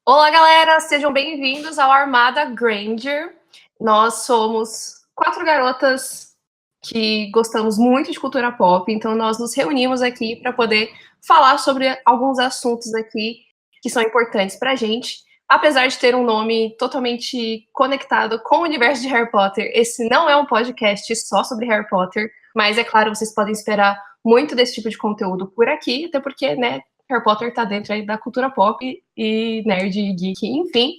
Olá, galera! Sejam bem-vindos ao Armada Granger. Nós somos 4 garotas que gostamos muito de cultura pop, então nós nos reunimos aqui para poder falar sobre alguns assuntos aqui que são importantes para a gente. Apesar de ter um nome totalmente conectado com o universo de Harry Potter, esse não é um podcast só sobre Harry Potter, mas é claro, vocês podem esperar muito desse tipo de conteúdo por aqui, até porque, né, Harry Potter tá dentro aí da cultura pop e nerd e geek, enfim.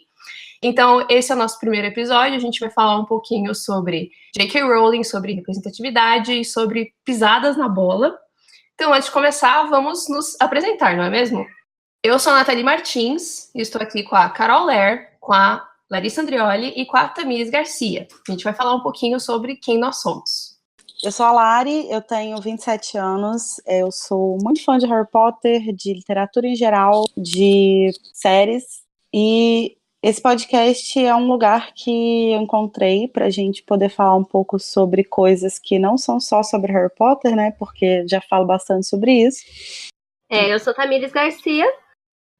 Então, esse é o nosso primeiro episódio. A gente vai falar um pouquinho sobre J.K. Rowling, sobre representatividade e sobre pisadas na bola. Então, antes de começar, vamos nos apresentar, não é mesmo? Eu sou a Nathalie Martins e estou aqui com a Carol Ler, com a Larissa Andrioli e com a Tamires Garcia. A gente vai falar um pouquinho sobre quem nós somos. Eu sou a Lari, eu tenho 27 anos, eu sou muito fã de Harry Potter, de literatura em geral, de séries, e esse podcast é um lugar que eu encontrei pra gente poder falar um pouco sobre coisas que não são só sobre Harry Potter, né, porque já falo bastante sobre isso. Eu sou Tamires Garcia,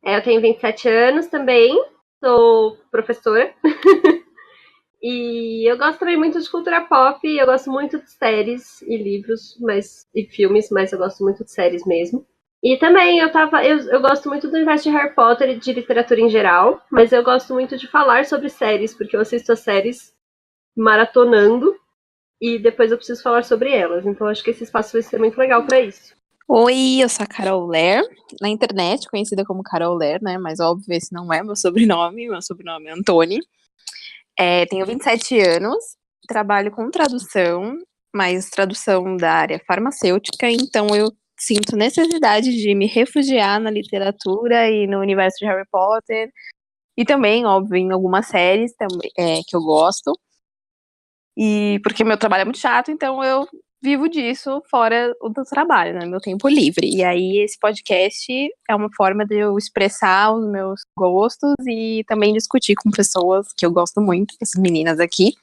eu tenho 27 anos também, sou professora. E eu gosto também muito de cultura pop, eu gosto muito de séries e livros, e filmes, mas eu gosto muito de séries mesmo. E também eu gosto muito do universo de Harry Potter e de literatura em geral, mas eu gosto muito de falar sobre séries, porque eu assisto as séries maratonando e depois eu preciso falar sobre elas. Então acho que esse espaço vai ser muito legal para isso. Oi, eu sou a Carol Ler, na internet conhecida como Carol Ler, né? Mas óbvio, esse não é meu sobrenome é Antoni. Tenho 27 anos, trabalho com tradução, mas tradução da área farmacêutica, então eu sinto necessidade de me refugiar na literatura e no universo de Harry Potter, e também, óbvio, em algumas séries também, que eu gosto, e porque meu trabalho é muito chato, então eu vivo disso fora do trabalho, né, meu tempo livre. E aí esse podcast é uma forma de eu expressar os meus gostos e também discutir com pessoas que eu gosto muito, essas meninas aqui,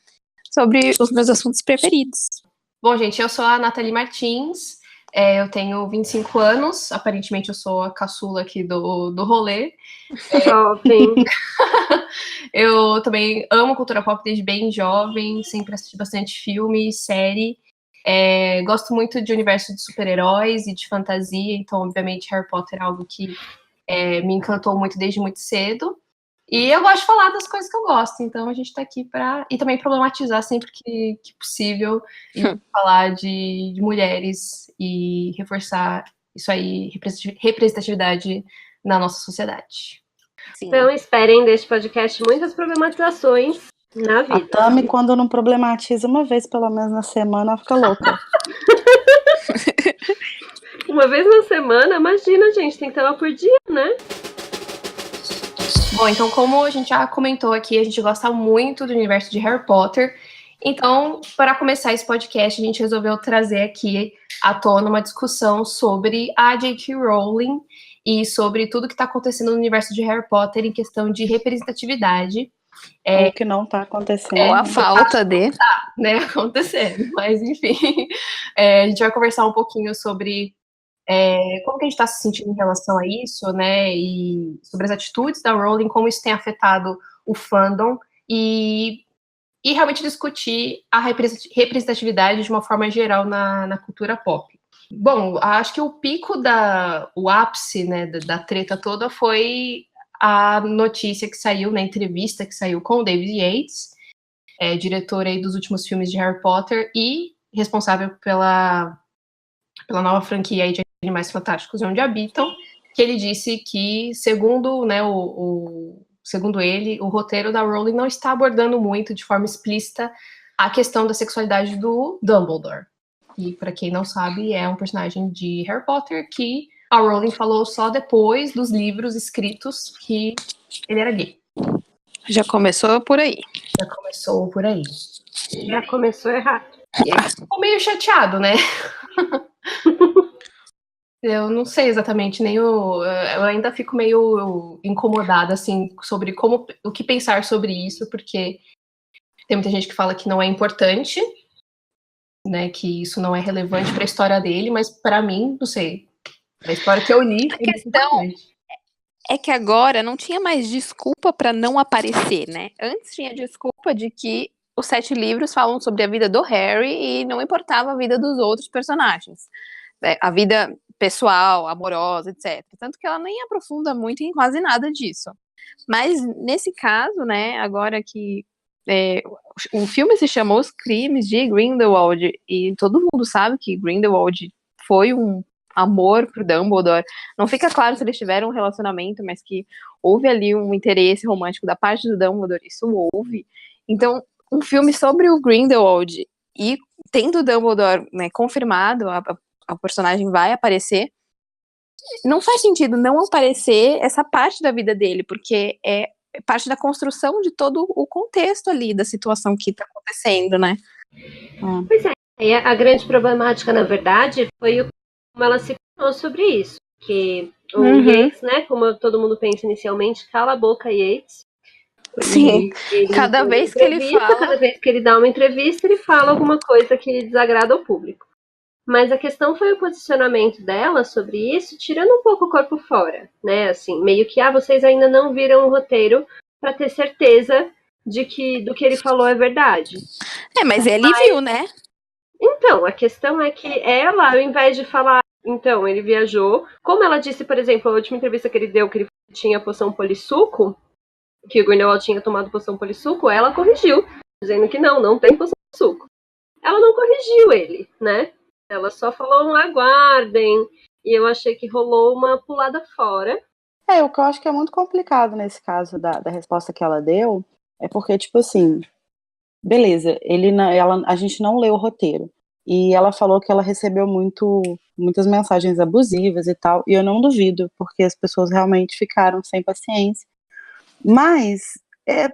sobre os meus assuntos preferidos. Bom, gente, eu sou a Nathalie Martins, eu tenho 25 anos, aparentemente eu sou a caçula aqui do rolê. Eu também amo cultura pop desde bem jovem, sempre assisti bastante filme, série. Gosto muito de universo de super-heróis e de fantasia, então, obviamente, Harry Potter é algo que me encantou muito desde muito cedo. E eu gosto de falar das coisas que eu gosto, então a gente tá aqui para e também problematizar sempre que possível, e falar de mulheres e reforçar isso aí, representatividade na nossa sociedade. Sim. Então esperem deste podcast muitas problematizações na vida. A Tami, quando não problematiza uma vez pelo menos na semana, ela fica louca. Uma vez na semana? Imagina, gente, tem que ter uma por dia, né? Bom, então como a gente já comentou aqui, a gente gosta muito do universo de Harry Potter. Então, para começar esse podcast, a gente resolveu trazer aqui à tona uma discussão sobre a J.K. Rowling e sobre tudo que está acontecendo no universo de Harry Potter em questão de representatividade. O que não está acontecendo. Ou a falta de... né, acontecendo, mas enfim. A gente vai conversar um pouquinho sobre como que a gente está se sentindo em relação a isso, né, e sobre as atitudes da Rowling, como isso tem afetado o fandom, e realmente discutir a representatividade de uma forma geral na cultura pop. Bom, acho que o ápice, né, da treta toda foi a notícia que saiu, na entrevista que saiu com o David Yates, diretor aí dos últimos filmes de Harry Potter e responsável pela nova franquia aí de Animais Fantásticos e Onde Habitam, que ele disse que, segundo, né, segundo ele, o roteiro da Rowling não está abordando muito, de forma explícita, a questão da sexualidade do Dumbledore. E, para quem não sabe, é um personagem de Harry Potter que a Rowling falou só depois dos livros escritos que ele era gay. Já começou por aí. Já começou por aí. Já começou errado. E aí ficou meio chateado, né? Eu não sei exatamente, eu ainda fico meio incomodada, assim, sobre o que pensar sobre isso, porque tem muita gente que fala que não é importante, né, que isso não é relevante para a história dele, mas para mim, não sei, a história que eu li é muito importante. é que agora não tinha mais desculpa pra não aparecer, né? Antes tinha desculpa de que os 7 livros falam sobre a vida do Harry e não importava a vida dos outros personagens. A vida pessoal, amorosa, etc. Tanto que ela nem aprofunda muito em quase nada disso. Mas nesse caso, né, agora que o filme se chamou Os Crimes de Grindelwald, e todo mundo sabe que Grindelwald foi um amor pro Dumbledore. Não fica claro se eles tiveram um relacionamento, mas que houve ali um interesse romântico da parte do Dumbledore, isso houve. Então, um filme sobre o Grindelwald e tendo o Dumbledore, né, confirmado, a personagem vai aparecer, não faz sentido não aparecer essa parte da vida dele, porque é parte da construção de todo o contexto ali da situação que tá acontecendo, né? Pois é, e a grande problemática, na verdade, foi como ela se falou sobre isso. Que o Yates, né, como todo mundo pensa inicialmente, cala a boca, Yates. Sim, cada vez que ele fala... Cada vez que ele dá uma entrevista, ele fala alguma coisa que desagrada ao público. Mas a questão foi o posicionamento dela sobre isso, tirando um pouco o corpo fora, né? Assim, meio que, vocês ainda não viram o roteiro para ter certeza do que ele falou é verdade. Mas ele viu, né? Então, a questão é que ela, ao invés de falar, então, ele viajou, como ela disse, por exemplo, a última entrevista que ele deu, que ele tinha poção polissuco, que o Grindelwald tinha tomado poção polissuco, ela corrigiu, dizendo que não tem poção polissuco. Ela não corrigiu ele, né? Ela só falou, aguardem, e eu achei que rolou uma pulada fora. O que eu acho que é muito complicado nesse caso da resposta que ela deu, é porque, tipo assim, beleza, a gente não leu o roteiro, e ela falou que ela recebeu muitas mensagens abusivas e tal, e eu não duvido, porque as pessoas realmente ficaram sem paciência, mas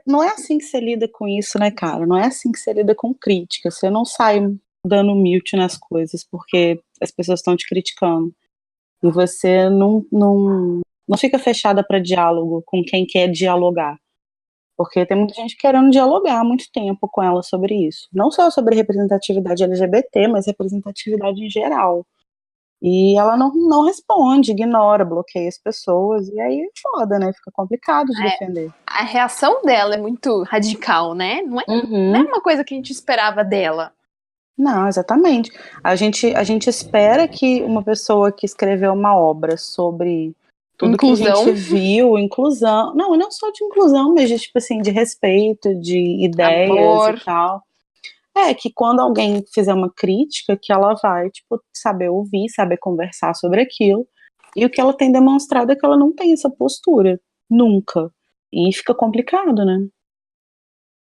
não é assim que você lida com isso, né, cara? Não é assim que você lida com crítica, você não sai dando mute nas coisas porque as pessoas estão te criticando. E você não fica fechada para diálogo com quem quer dialogar. Porque tem muita gente querendo dialogar há muito tempo com ela sobre isso. Não só sobre representatividade LGBT, mas representatividade em geral. E ela não responde, ignora, bloqueia as pessoas. E aí é foda, né? Fica complicado de defender. A reação dela é muito radical, né? Não é uma coisa que a gente esperava dela. Não, exatamente. A gente espera que uma pessoa que escreveu uma obra sobre tudo inclusão. Que a gente viu, inclusão, não só de inclusão, mas de, tipo assim, de respeito, de ideias amor e tal. Que quando alguém fizer uma crítica, que ela vai, tipo, saber ouvir, saber conversar sobre aquilo. E o que ela tem demonstrado é que ela não tem essa postura, nunca. E fica complicado, né?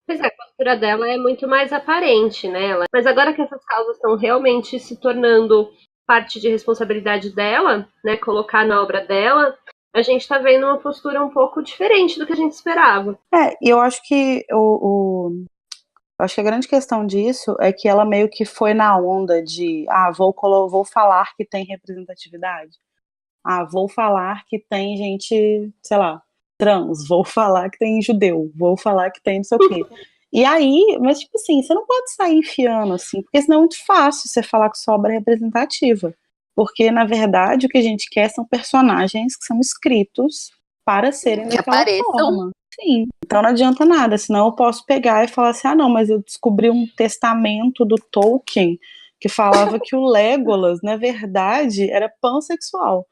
Pois é, a postura dela é muito mais aparente, né? Mas agora que essas causas estão realmente se tornando parte de responsabilidade dela, né? Colocar na obra dela, a gente tá vendo uma postura um pouco diferente do que a gente esperava. E eu acho que acho que a grande questão disso é que ela meio que foi na onda de vou falar que tem representatividade. Vou falar que tem gente, sei lá, trans, vou falar que tem judeu, vou falar que tem não sei o quê. E aí, mas tipo assim, você não pode sair enfiando assim, porque senão é muito fácil você falar que sua obra é representativa. Porque, na verdade, o que a gente quer são personagens que são escritos para serem daquela forma. Sim. Então não adianta nada, senão eu posso pegar e falar assim, não, mas eu descobri um testamento do Tolkien que falava que o Legolas, na verdade, era pansexual.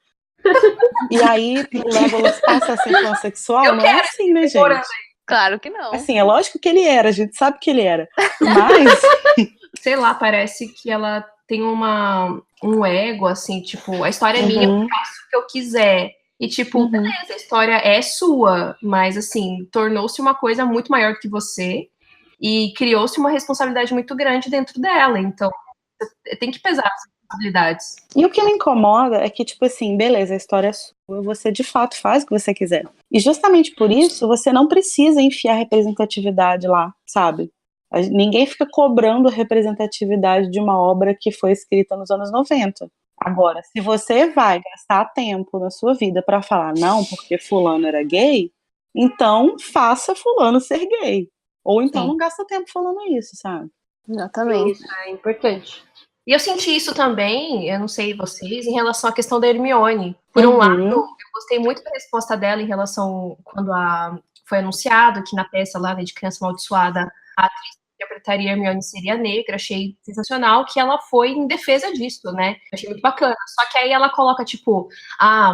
E aí o Legolas passa a ser pansexual? Não é assim, né, gente? Claro que não. Assim, é lógico que ele era, a gente sabe que ele era. Mas... sei lá, parece que ela tem um ego, assim, tipo, a história é minha, eu faço o que eu quiser. E, tipo, beleza, a história é sua, mas, assim, tornou-se uma coisa muito maior que você e criou-se uma responsabilidade muito grande dentro dela. Então, tem que pesar as responsabilidades. E o que me incomoda é que, tipo assim, beleza, a história é sua, você de fato faz o que você quiser. E justamente por isso, você não precisa enfiar representatividade lá, sabe? Ninguém fica cobrando a representatividade de uma obra que foi escrita nos anos 90. Agora, se você vai gastar tempo na sua vida para falar não, porque fulano era gay, então faça fulano ser gay. Ou então não gasta tempo falando isso, sabe? Exatamente. Isso é importante. E eu senti isso também, eu não sei vocês, em relação à questão da Hermione. Por um lado, eu gostei muito da resposta dela em relação quando foi anunciado que na peça lá, né, de Criança Amaldiçoada, a atriz que interpretaria a Hermione seria negra. Achei sensacional que ela foi em defesa disso, né? Achei muito bacana. Só que aí ela coloca, tipo,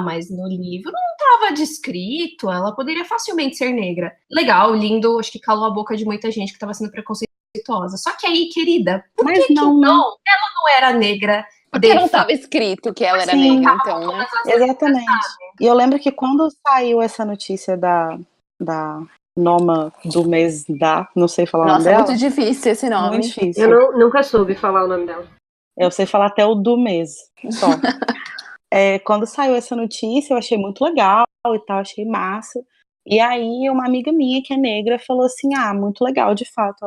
mas no livro não estava descrito, ela poderia facilmente ser negra. Legal, lindo, acho que calou a boca de muita gente que estava sendo preconceituosa. Só que aí, querida, por que não, então ela não era negra? Porque não estava escrito que ela era Sim, negra, então, né? Exatamente. E eu lembro que quando saiu essa notícia da Noma do mês não sei falar o nome dela. Nossa, muito difícil esse nome. Muito difícil. Eu nunca soube falar o nome dela. Eu sei falar até o do mês, só. Quando saiu essa notícia, eu achei muito legal e tal, achei massa. E aí, uma amiga minha que é negra falou assim, muito legal, de fato,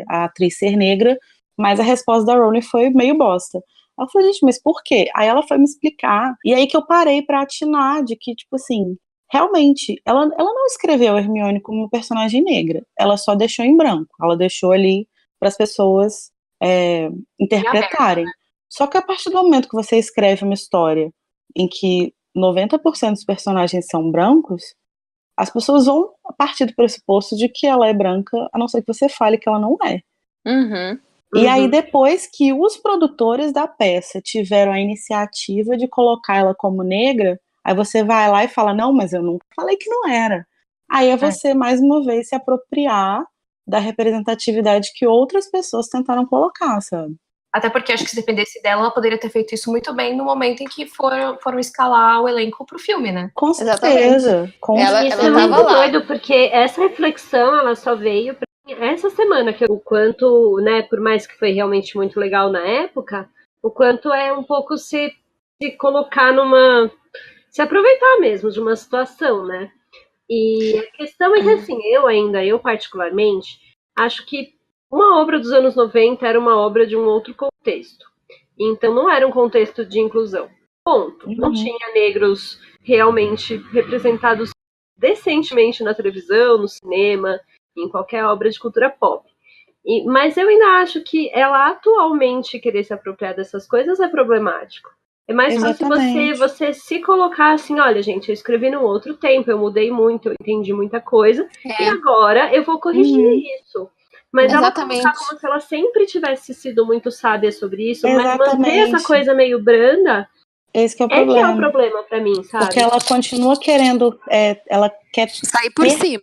a atriz ser negra, mas a resposta da Rowling foi meio bosta. Eu falei, gente, mas por quê? Aí ela foi me explicar, e aí que eu parei pra atinar de que, tipo assim, realmente, ela não escreveu a Hermione como uma personagem negra, ela só deixou em branco, ela deixou ali para as pessoas interpretarem. Só que a partir do momento que você escreve uma história em que 90% dos personagens são brancos, as pessoas vão partir do pressuposto de que ela é branca, a não ser que você fale que ela não é. E aí, depois que os produtores da peça tiveram a iniciativa de colocar ela como negra, aí você vai lá e fala, não, mas eu nunca falei que não era. Aí é você, mais uma vez, se apropriar da representatividade que outras pessoas tentaram colocar, sabe? Até porque acho que se dependesse dela, ela poderia ter feito isso muito bem no momento em que foram escalar o elenco pro filme, né? Com certeza. Isso é muito doido, porque essa reflexão, ela só veio pra mim essa semana, que o quanto, né, por mais que foi realmente muito legal na época, o quanto é um pouco se colocar se aproveitar mesmo de uma situação, né? E a questão é que, assim, eu particularmente, acho que uma obra dos anos 90 era uma obra de um outro contexto. Então não era um contexto de inclusão. Ponto. Não tinha negros realmente representados decentemente na televisão, no cinema, em qualquer obra de cultura pop. Mas eu ainda acho que ela atualmente querer se apropriar dessas coisas é problemático. É mais fácil você se colocar assim, olha, gente, eu escrevi num outro tempo, eu mudei muito, eu entendi muita coisa, e agora eu vou corrigir isso. Mas ela colocar como se ela sempre tivesse sido muito sábia sobre isso, mas manter essa coisa meio branda, esse que é o problema. Que é o problema pra mim, sabe? Porque ela continua querendo, ela quer sair por cima.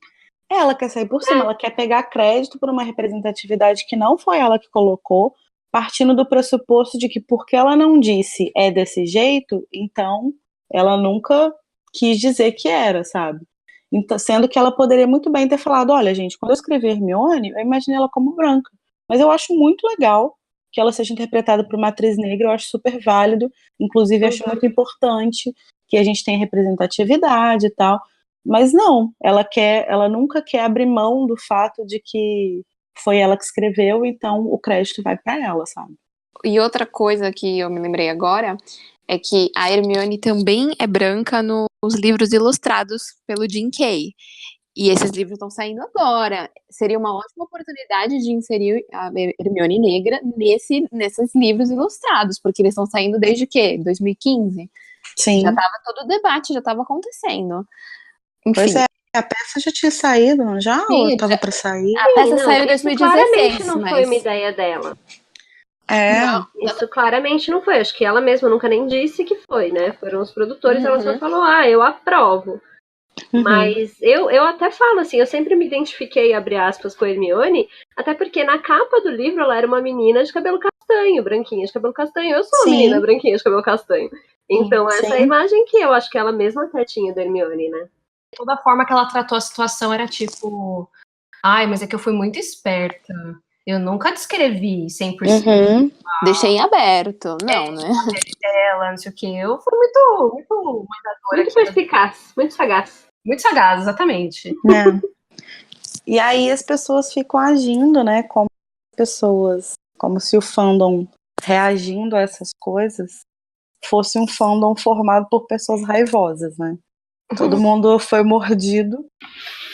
Ela quer sair por cima, ela quer pegar crédito por uma representatividade que não foi ela que colocou, partindo do pressuposto de que porque ela não disse é desse jeito, então ela nunca quis dizer que era, sabe? Então, sendo que ela poderia muito bem ter falado, olha, gente, quando eu escrevi Hermione, eu imaginei ela como branca. Mas eu acho muito legal que ela seja interpretada por uma atriz negra, eu acho super válido, inclusive acho muito importante que a gente tenha representatividade e tal. Mas não, ela nunca quer abrir mão do fato de que foi ela que escreveu, então o crédito vai para ela, sabe? E outra coisa que eu me lembrei agora é que a Hermione também é branca nos livros ilustrados pelo Jim Kay. E esses livros estão saindo agora. Seria uma ótima oportunidade de inserir a Hermione negra nesses livros ilustrados, porque eles estão saindo desde o quê? 2015? Sim. Já estava todo o debate, já estava acontecendo. Enfim. Pois é, a peça já tinha saído, não já? Ou estava para sair? A peça saiu em 2016. Claramente não foi uma ideia dela. Não, isso claramente não foi. Acho que ela mesma nunca nem disse que foi, né? Foram os produtores, ela só falou, eu aprovo. Mas eu até falo assim, eu sempre me identifiquei, abre aspas, com a Hermione, até porque na capa do livro ela era uma menina de cabelo castanho, branquinha de cabelo castanho. Eu sou uma menina branquinha de cabelo castanho. Então essa é a imagem que eu acho que ela mesma até tinha da Hermione, né? Toda a forma que ela tratou a situação era tipo, mas é que eu fui muito esperta. Eu nunca descrevi 100%. Deixei em aberto, não, né? Dela, não sei o quê. Eu fui muito mandadora. Muito perspicaz, muito sagaz. Muito sagaz, exatamente. E aí as pessoas ficam agindo, né, como se o fandom reagindo a essas coisas fosse um fandom formado por pessoas raivosas, né? Todo mundo foi mordido.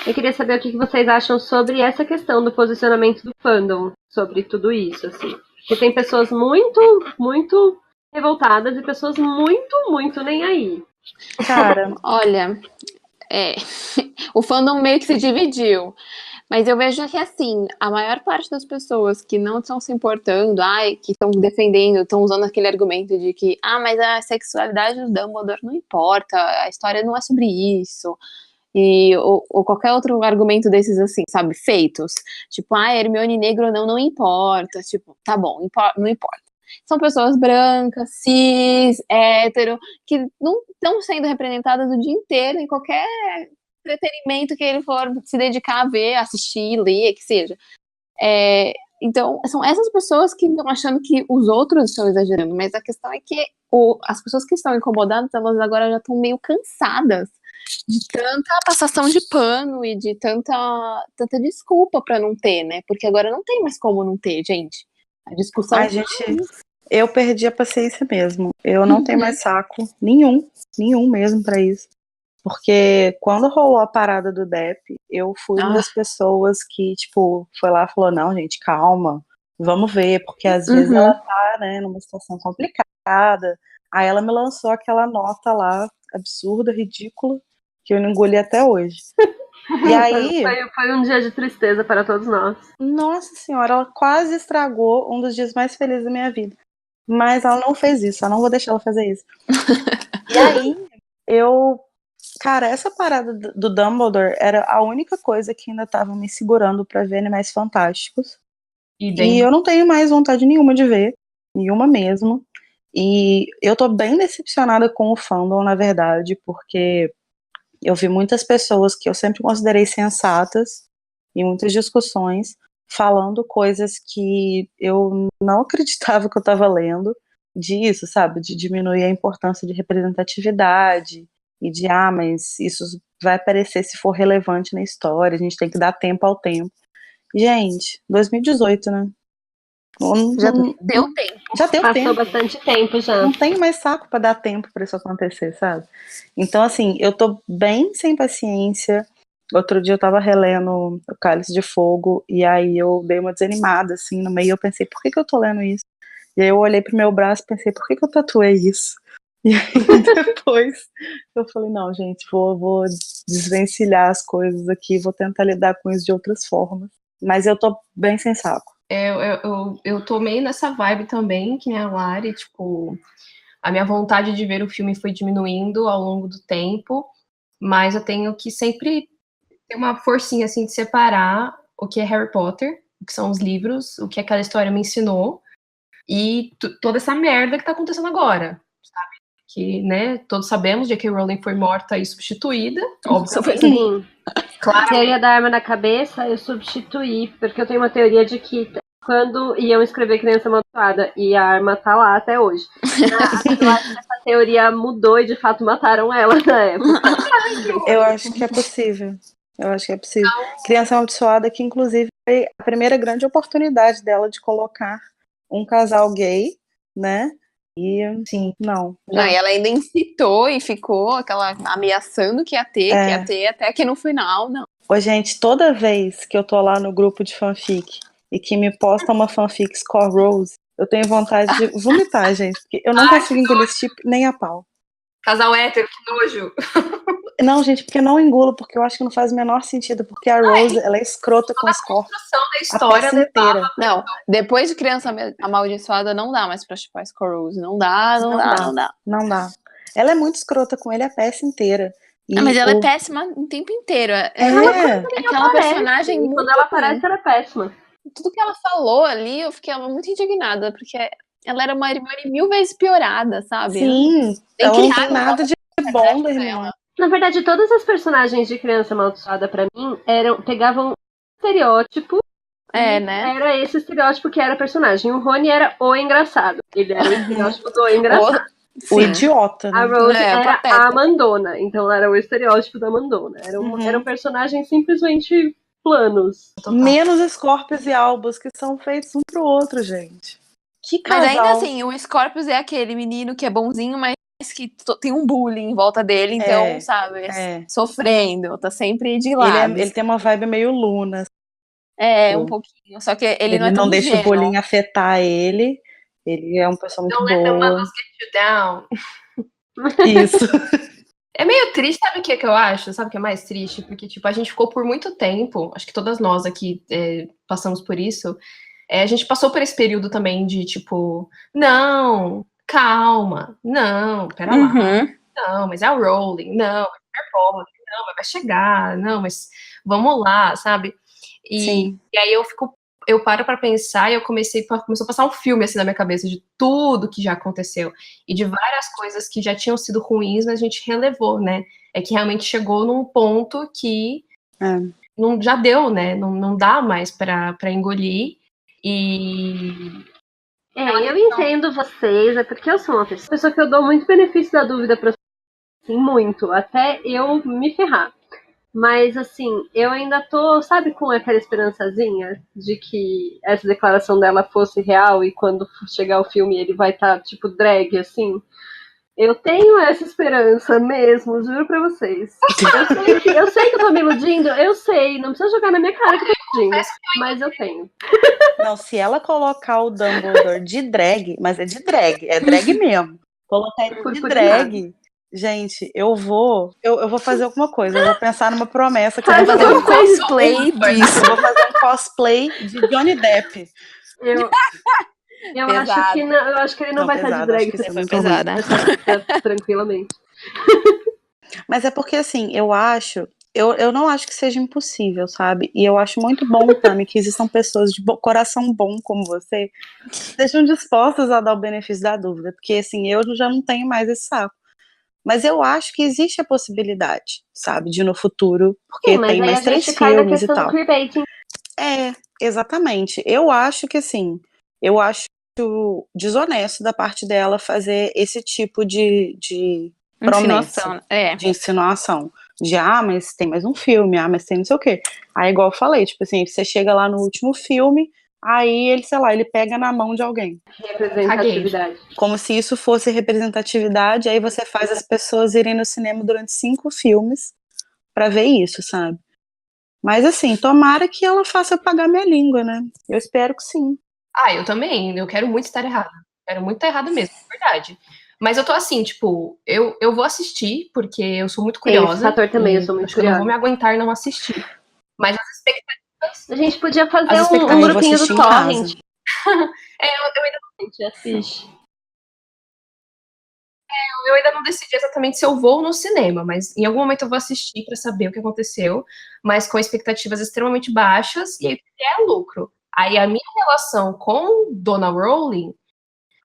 Eu queria saber o que vocês acham sobre essa questão do posicionamento do fandom, sobre tudo isso, assim. Porque tem pessoas muito, muito revoltadas e pessoas muito, muito nem aí. Cara, Olha, o fandom meio que se dividiu. Mas eu vejo que, assim, a maior parte das pessoas que não estão se importando, que estão defendendo, estão usando aquele argumento de que, mas a sexualidade do Dumbledore não importa, a história não é sobre isso. Ou qualquer outro argumento desses, assim, sabe, feitos. Tipo, Hermione negro ou não importa. Tipo, tá bom, não importa. São pessoas brancas, cis, hétero, que não estão sendo representadas o dia inteiro em qualquer entretenimento que ele for se dedicar a ver, assistir, ler, que seja. Então, são essas pessoas que estão achando que os outros estão exagerando, mas a questão é que as pessoas que estão incomodadas, elas agora já estão meio cansadas de tanta passação de pano e de tanta desculpa pra não ter, né? Porque agora não tem mais como não ter, gente. A discussão... gente, eu perdi a paciência mesmo. Eu não tenho mais saco nenhum mesmo pra isso. Porque quando rolou a parada do Depp, eu fui uma das pessoas que, tipo, foi lá e falou, não, gente, calma, vamos ver, porque às vezes ela tá, né, numa situação complicada. Aí ela me lançou aquela nota lá, absurda, ridícula, que eu não engoli até hoje. E aí... Foi um dia de tristeza para todos nós. Nossa senhora, ela quase estragou um dos dias mais felizes da minha vida. Mas ela não fez isso, eu não vou deixar ela fazer isso. E aí, cara, essa parada do Dumbledore era a única coisa que ainda tava me segurando pra ver Animais Fantásticos. E eu não tenho mais vontade nenhuma de ver, nenhuma mesmo. E eu tô bem decepcionada com o fandom, na verdade, porque eu vi muitas pessoas que eu sempre considerei sensatas em muitas discussões, falando coisas que eu não acreditava que eu tava lendo, disso, sabe, de diminuir a importância de representatividade, e de, mas isso vai aparecer se for relevante na história, a gente tem que dar tempo ao tempo. Gente, 2018, né? Já deu tempo. Já deu Passou tempo. Bastante tempo já. Não tem mais saco pra dar tempo pra isso acontecer, sabe? Então, assim, eu tô bem sem paciência. Outro dia eu tava relendo o Cálice de Fogo, e aí eu dei uma desanimada, assim, no meio eu pensei, por que eu tô lendo isso? E aí eu olhei pro meu braço e pensei, por que eu tatuei isso? E aí depois eu falei, não, gente, vou desvencilhar as coisas aqui, vou tentar lidar com isso de outras formas. Mas eu tô bem sem saco. Eu tô meio nessa vibe também, que nem a Lari, tipo, a minha vontade de ver o filme foi diminuindo ao longo do tempo, mas eu tenho que sempre ter uma forcinha, assim, de separar o que é Harry Potter, o que são os livros, o que aquela história me ensinou, e toda essa merda que tá acontecendo agora, sabe? Que, né, todos sabemos, J.K. Rowling foi morta e substituída, obviamente. Sim. Claro. A teoria da arma na cabeça, eu substituí, porque eu tenho uma teoria de que quando iam escrever Criança Amaldiçoada, e a arma tá lá até hoje. Eu acho que essa teoria mudou e de fato mataram ela na época. Eu acho que é possível. Criança Amaldiçoada, que inclusive foi a primeira grande oportunidade dela de colocar um casal gay, né? E sim, não. E ela ainda incitou e ficou ameaçando que ia ter, até que no final, não. Ô, gente, toda vez que eu tô lá no grupo de fanfic e que me posta uma fanfic Score Rose, eu tenho vontade de vomitar, gente, porque eu não consigo engolir esse tipo nem a pau. Casal hétero, que nojo. Não, gente, porque eu não engulo, porque eu acho que não faz o menor sentido, porque a Rose, ela é escrota com os corpos. Da história inteira. Não, depois de Criança Amaldiçoada não dá mais pra chupar Score Rose. Não dá. Não dá. Ela é muito escrota com ele a peça inteira. Mas ela é péssima o tempo inteiro. Aquela personagem muito... Quando ela aparece, ela é péssima. Tudo que ela falou ali, eu fiquei muito indignada, porque ela era uma Hermione 1000 vezes piorada, sabe? Sim, ela não tem nada de bom da Hermione. Na verdade, todas as personagens de Criança Amaldiçoada, pra mim, pegavam um estereótipo. Né? Era esse estereótipo que era personagem. O Rony era o engraçado. Ele era o estereótipo do engraçado. O idiota, né? A Rose era a Amandona. Então ela era o estereótipo da Amandona. Eram personagens simplesmente planos. Menos Scorpius e Albus, que são feitos um pro outro, gente. Que casal. Mas ainda assim, o Scorpius é aquele menino que é bonzinho, mas que tem um bullying em volta dele, então, sabe, sofrendo, tá sempre de lado. Ele tem uma vibe meio Luna. Um pouquinho. Só que ele não é Ele tão não deixa o ingênuo. bullying afetar ele. Ele é uma pessoa muito Don't let the boa. muggles get you down. Isso. É meio triste, sabe o que eu acho? Sabe o que é mais triste? Porque, tipo, a gente ficou por muito tempo, acho que todas nós aqui passamos por isso, a gente passou por esse período também de, tipo, não, calma, não, pera lá, não, mas é o Rowling, não, mas é Harry Potter, não, mas vai chegar, não, mas vamos lá, sabe? E aí eu paro pra pensar e começou a passar um filme assim na minha cabeça de tudo que já aconteceu e de várias coisas que já tinham sido ruins, mas a gente relevou, né? É que realmente chegou num ponto que não, já deu, né? Não dá mais pra engolir. E eu entendo vocês, é porque eu sou uma pessoa que eu dou muito benefício da dúvida pra assim, muito, até eu me ferrar. Mas, assim, eu ainda tô, sabe, com aquela esperançazinha de que essa declaração dela fosse real e quando chegar o filme ele vai estar, tipo, drag, assim. Eu tenho essa esperança mesmo, juro pra vocês. Eu sei que eu tô me iludindo, eu sei, não precisa jogar na minha cara que eu tô iludindo, mas eu tenho. Não, se ela colocar o Dumbledore de drag, mas é drag mesmo. Colocar ele de drag, gente, eu vou fazer alguma coisa, eu vou pensar numa promessa que eu vou fazer um cosplay disso. Eu vou fazer um cosplay de Johnny Depp. Eu acho que ele não vai estar de drag, acho que foi pesada. tranquilamente. Mas é porque assim, eu não acho que seja impossível, sabe? E eu acho muito bom, Tami, que existam pessoas de coração bom como você, que estejam dispostas a dar o benefício da dúvida, porque assim, eu já não tenho mais esse saco. Mas eu acho que existe a possibilidade, sabe, de no futuro, porque tem mais 3 filmes e tal. Exatamente. Eu acho que assim, eu acho desonesto da parte dela fazer esse tipo de promessa, de insinuação. De, mas tem mais um filme, mas tem não sei o quê. Aí, igual eu falei, tipo assim, você chega lá no último filme, aí ele, sei lá, ele pega na mão de alguém. Representatividade. Como se isso fosse representatividade, aí você faz as pessoas irem no cinema durante 5 filmes pra ver isso, sabe? Mas assim, tomara que ela faça pagar minha língua, né? Eu espero que sim. Eu também, eu quero muito estar errada. Quero muito estar errada mesmo, é verdade. Mas eu tô assim, tipo, eu vou assistir, porque eu sou muito curiosa. Esse fator também, eu sou muito curiosa. Eu não vou me aguentar não assistir. Mas as expectativas... A gente podia fazer um grupinho do Torrent. Eu ainda não assiste. Eu ainda não decidi exatamente se eu vou no cinema, mas em algum momento eu vou assistir pra saber o que aconteceu, mas com expectativas extremamente baixas, e aí é lucro. Aí a minha relação com Dona Rowling,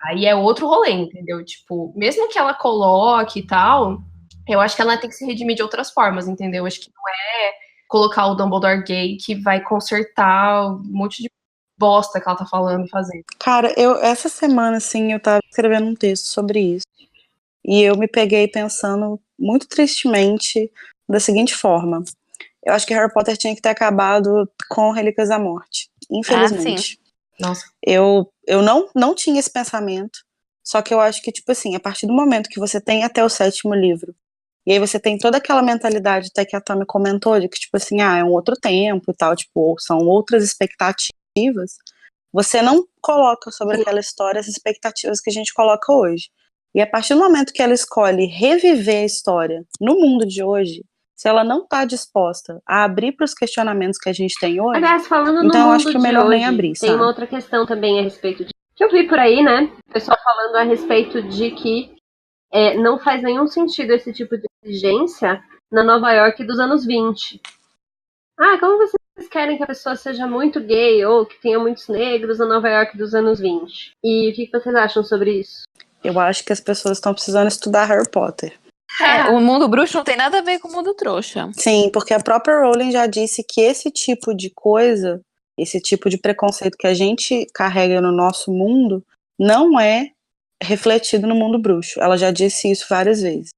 aí é outro rolê, entendeu? Tipo, mesmo que ela coloque e tal, eu acho que ela tem que se redimir de outras formas, entendeu? Eu acho que não é colocar o Dumbledore gay que vai consertar um monte de bosta que ela tá falando e fazendo. Cara, essa semana, assim, eu tava escrevendo um texto sobre isso. E eu me peguei pensando muito tristemente da seguinte forma. Eu acho que Harry Potter tinha que ter acabado com Relíquias da Morte. Infelizmente. Nossa. Eu não tinha esse pensamento. Só que eu acho que, tipo assim, a partir do momento que você tem até o 7º livro, e aí você tem toda aquela mentalidade até que a Tami comentou, de que, tipo assim, é um outro tempo e tal, tipo, são outras expectativas, você não coloca sobre aquela história as expectativas que a gente coloca hoje. E a partir do momento que ela escolhe reviver a história no mundo de hoje, se ela não está disposta a abrir para os questionamentos que a gente tem hoje, aliás, falando então no eu mundo acho que é de melhor hoje, nem abrir, tem sabe? uma outra questão também a respeito de que eu vi por aí, né? O pessoal falando a respeito de que não faz nenhum sentido esse tipo de exigência na Nova York dos anos 20. Como vocês querem que a pessoa seja muito gay ou que tenha muitos negros na Nova York dos anos 20? E o que vocês acham sobre isso? Eu acho que as pessoas estão precisando estudar Harry Potter. O mundo bruxo não tem nada a ver com o mundo trouxa. Sim, porque a própria Rowling já disse que esse tipo de coisa, esse tipo de preconceito que a gente carrega no nosso mundo, não é refletido no mundo bruxo. Ela já disse isso várias vezes.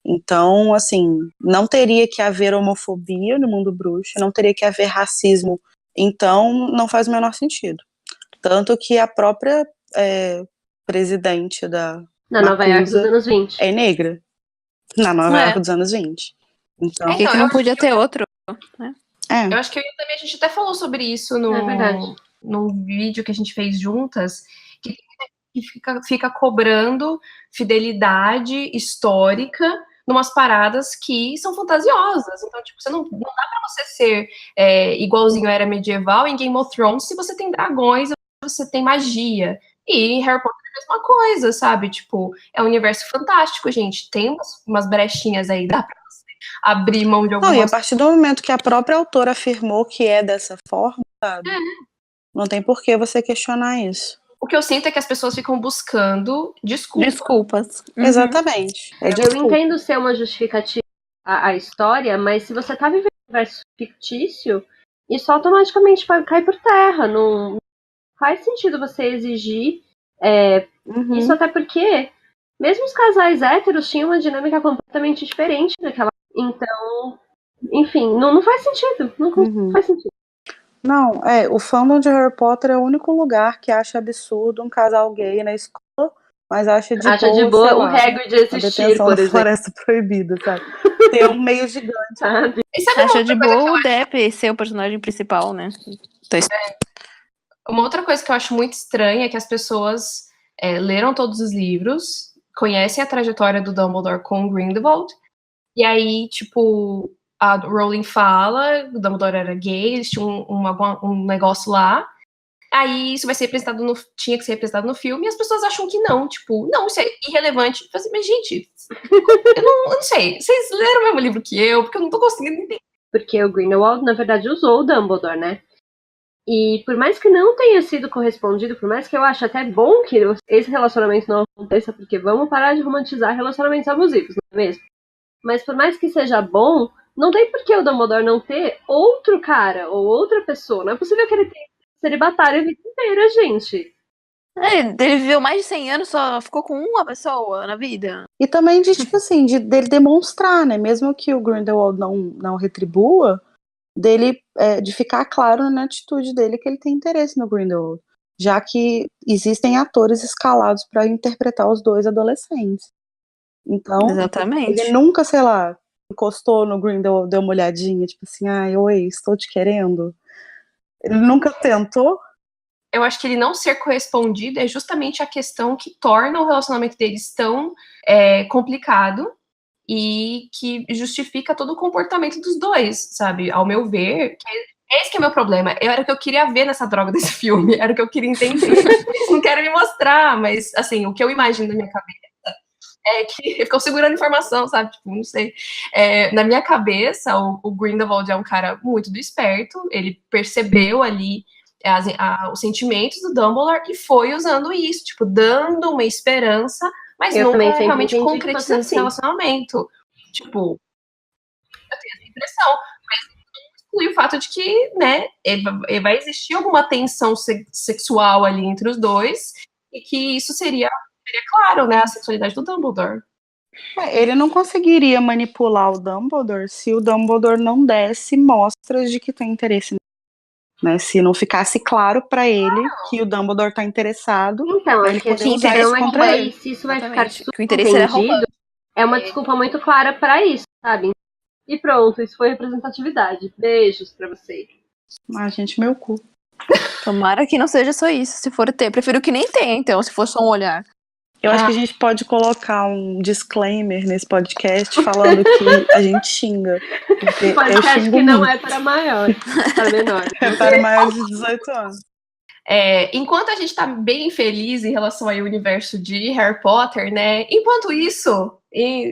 Então, assim, não teria que haver homofobia no mundo bruxo, não teria que haver racismo. Então, não faz o menor sentido. Tanto que a própria presidente da na Nova York dos anos 20 é negra. Na Nova York dos anos 20. Então, que não podia ter outro, né? Eu acho que eu e também a gente até falou sobre isso É verdade. num vídeo que a gente fez juntas, que fica cobrando fidelidade histórica numas paradas que são fantasiosas. Então, tipo, não dá pra você ser igualzinho à era medieval em Game of Thrones se você tem dragões, você tem magia. E em Harry Potter é a mesma coisa, sabe? Tipo, é um universo fantástico, gente. Tem umas brechinhas aí, dá pra você abrir mão de Não, e a algumas. partir do momento que a própria autora afirmou que é dessa forma, sabe? Não tem por que você questionar isso. O que eu sinto é que as pessoas ficam buscando desculpas. Desculpas. Exatamente. É Eu desculpa. entendo ser uma justificativa a história, mas se você tá vivendo um universo fictício, isso automaticamente cai por terra. Não faz sentido você exigir Uhum. isso, até porque mesmo os casais héteros tinham uma dinâmica completamente diferente naquela. Então, enfim, não faz sentido. Não faz sentido. Não, o fandom de Harry Potter é o único lugar que acha absurdo um casal gay na escola, mas acha de boa, sei o lá, Hagrid de a existir, detenção por na exemplo. Floresta Proibida, sabe? Tem um meio gigante. Sabe? E sabe Achou de boa o Depp ser o personagem principal, né? uma outra coisa que eu acho muito estranha é que as pessoas leram todos os livros, conhecem a trajetória do Dumbledore com o Grindelwald, e aí, tipo, a Rowling fala, o Dumbledore era gay, eles tinham um negócio lá, aí isso vai ser tinha que ser representado no filme, e as pessoas acham que não, tipo, não, isso é irrelevante. Assim, mas, gente, eu não sei, vocês leram o mesmo livro que eu, porque eu não tô conseguindo entender. Porque o Grindelwald, na verdade, usou o Dumbledore, né? E por mais que não tenha sido correspondido, por mais que eu ache até bom que esse relacionamento não aconteça, porque vamos parar de romantizar relacionamentos abusivos, não é mesmo? Mas por mais que seja bom, não tem por que o Dumbledore não ter outro cara ou outra pessoa. Não é possível que ele tenha celibatário a vida inteira, gente. Ele viveu mais de 100 anos, só ficou com uma pessoa na vida. E também de, tipo assim, dele demonstrar, né? Mesmo que o Grindelwald não retribua, de ficar claro na atitude dele que ele tem interesse no Grindelwald. Já que existem atores escalados para interpretar os dois adolescentes. Então, Exatamente. ele nunca, sei lá, encostou no Grindelwald, deu uma olhadinha, tipo assim, ai, oi, estou te querendo. Ele nunca tentou. Eu acho que ele não ser correspondido é justamente a questão que torna o relacionamento deles tão complicado e que justifica todo o comportamento dos dois, sabe? Ao meu ver, esse que é o meu problema. Era o que eu queria ver nessa droga desse filme, era o que eu queria entender. Eles não querem me mostrar, mas, assim, o que eu imagino na minha cabeça é que ficou segurando informação, sabe? Tipo, não sei. Na minha cabeça, o Grindelwald é um cara muito do esperto, ele percebeu ali os sentimentos do Dumbledore e foi usando isso, tipo, dando uma esperança, mas Eu nunca também sempre realmente entendi que fosse concretizando esse assim. relacionamento. Tipo, eu tenho essa impressão, mas não exclui o fato de que, né, vai existir alguma tensão sexual ali entre os dois e que isso seria claro, né, a sexualidade do Dumbledore. Ele não conseguiria manipular o Dumbledore se o Dumbledore não desse mostras de que tem interesse, né? Se não ficasse claro pra ele que o Dumbledore tá interessado, Então, ele acho que a poder usar questão isso é contra que ele. se isso vai ficar Exatamente. Que o interesse era subentendido, é uma desculpa muito clara pra isso, sabe? E pronto, isso foi representatividade. Beijos pra você. Ah, gente, meu cu. Tomara que não seja só isso. Se for ter, prefiro que nem tenha, então, se for só um olhar. Eu acho que a gente pode colocar um disclaimer nesse podcast falando que a gente xinga. Porque eu Podcast xingo que não muito. é para maiores, para menores. É para maiores de 18 anos. Enquanto a gente tá bem feliz em relação ao universo de Harry Potter, né? Enquanto isso,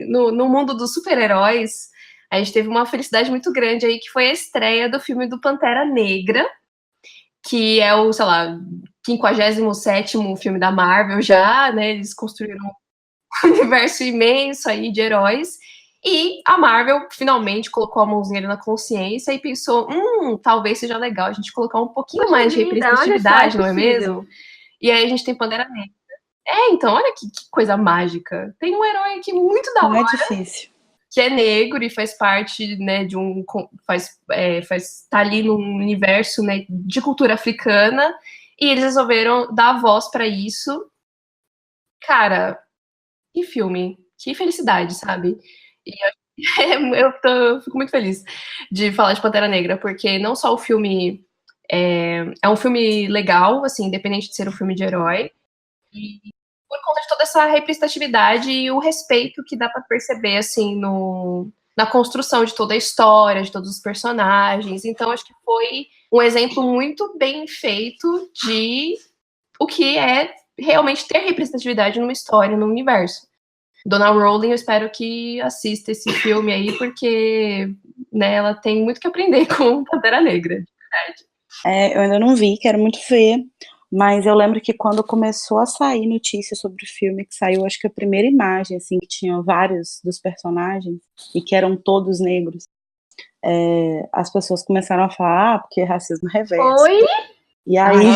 no mundo dos super-heróis, a gente teve uma felicidade muito grande aí, que foi a estreia do filme do Pantera Negra, que é o, sei lá, 57º filme da Marvel já, né? Eles construíram um universo imenso aí de heróis. E a Marvel finalmente colocou a mãozinha ali na consciência e pensou, talvez seja legal a gente colocar um pouquinho Poxa mais de vida, representatividade, olha só, não é mesmo? E aí a gente tem Pantera Negra. Então, olha que coisa mágica. Tem um herói aqui muito da Não hora, é difícil. que é negro e faz parte, né, tá ali num universo, né, de cultura africana, e eles resolveram dar voz pra isso. Cara, que filme, que felicidade, sabe? E Eu fico muito feliz de falar de Pantera Negra, porque não só o filme é um filme legal, assim, independente de ser um filme de herói, e por conta de toda essa representatividade e o respeito que dá pra perceber, assim, na construção de toda a história, de todos os personagens. Então, acho que foi um exemplo muito bem feito de o que é realmente ter representatividade numa história, num universo. Dona Rowling, eu espero que assista esse filme aí, porque né, ela tem muito que aprender com Pantera Negra, de verdade. Eu ainda não vi, quero muito ver, mas eu lembro que quando começou a sair notícia sobre o filme, que saiu, acho que a primeira imagem, assim, que tinha vários dos personagens, e que eram todos negros, as pessoas começaram a falar, porque é racismo reverso. Oi? E aí...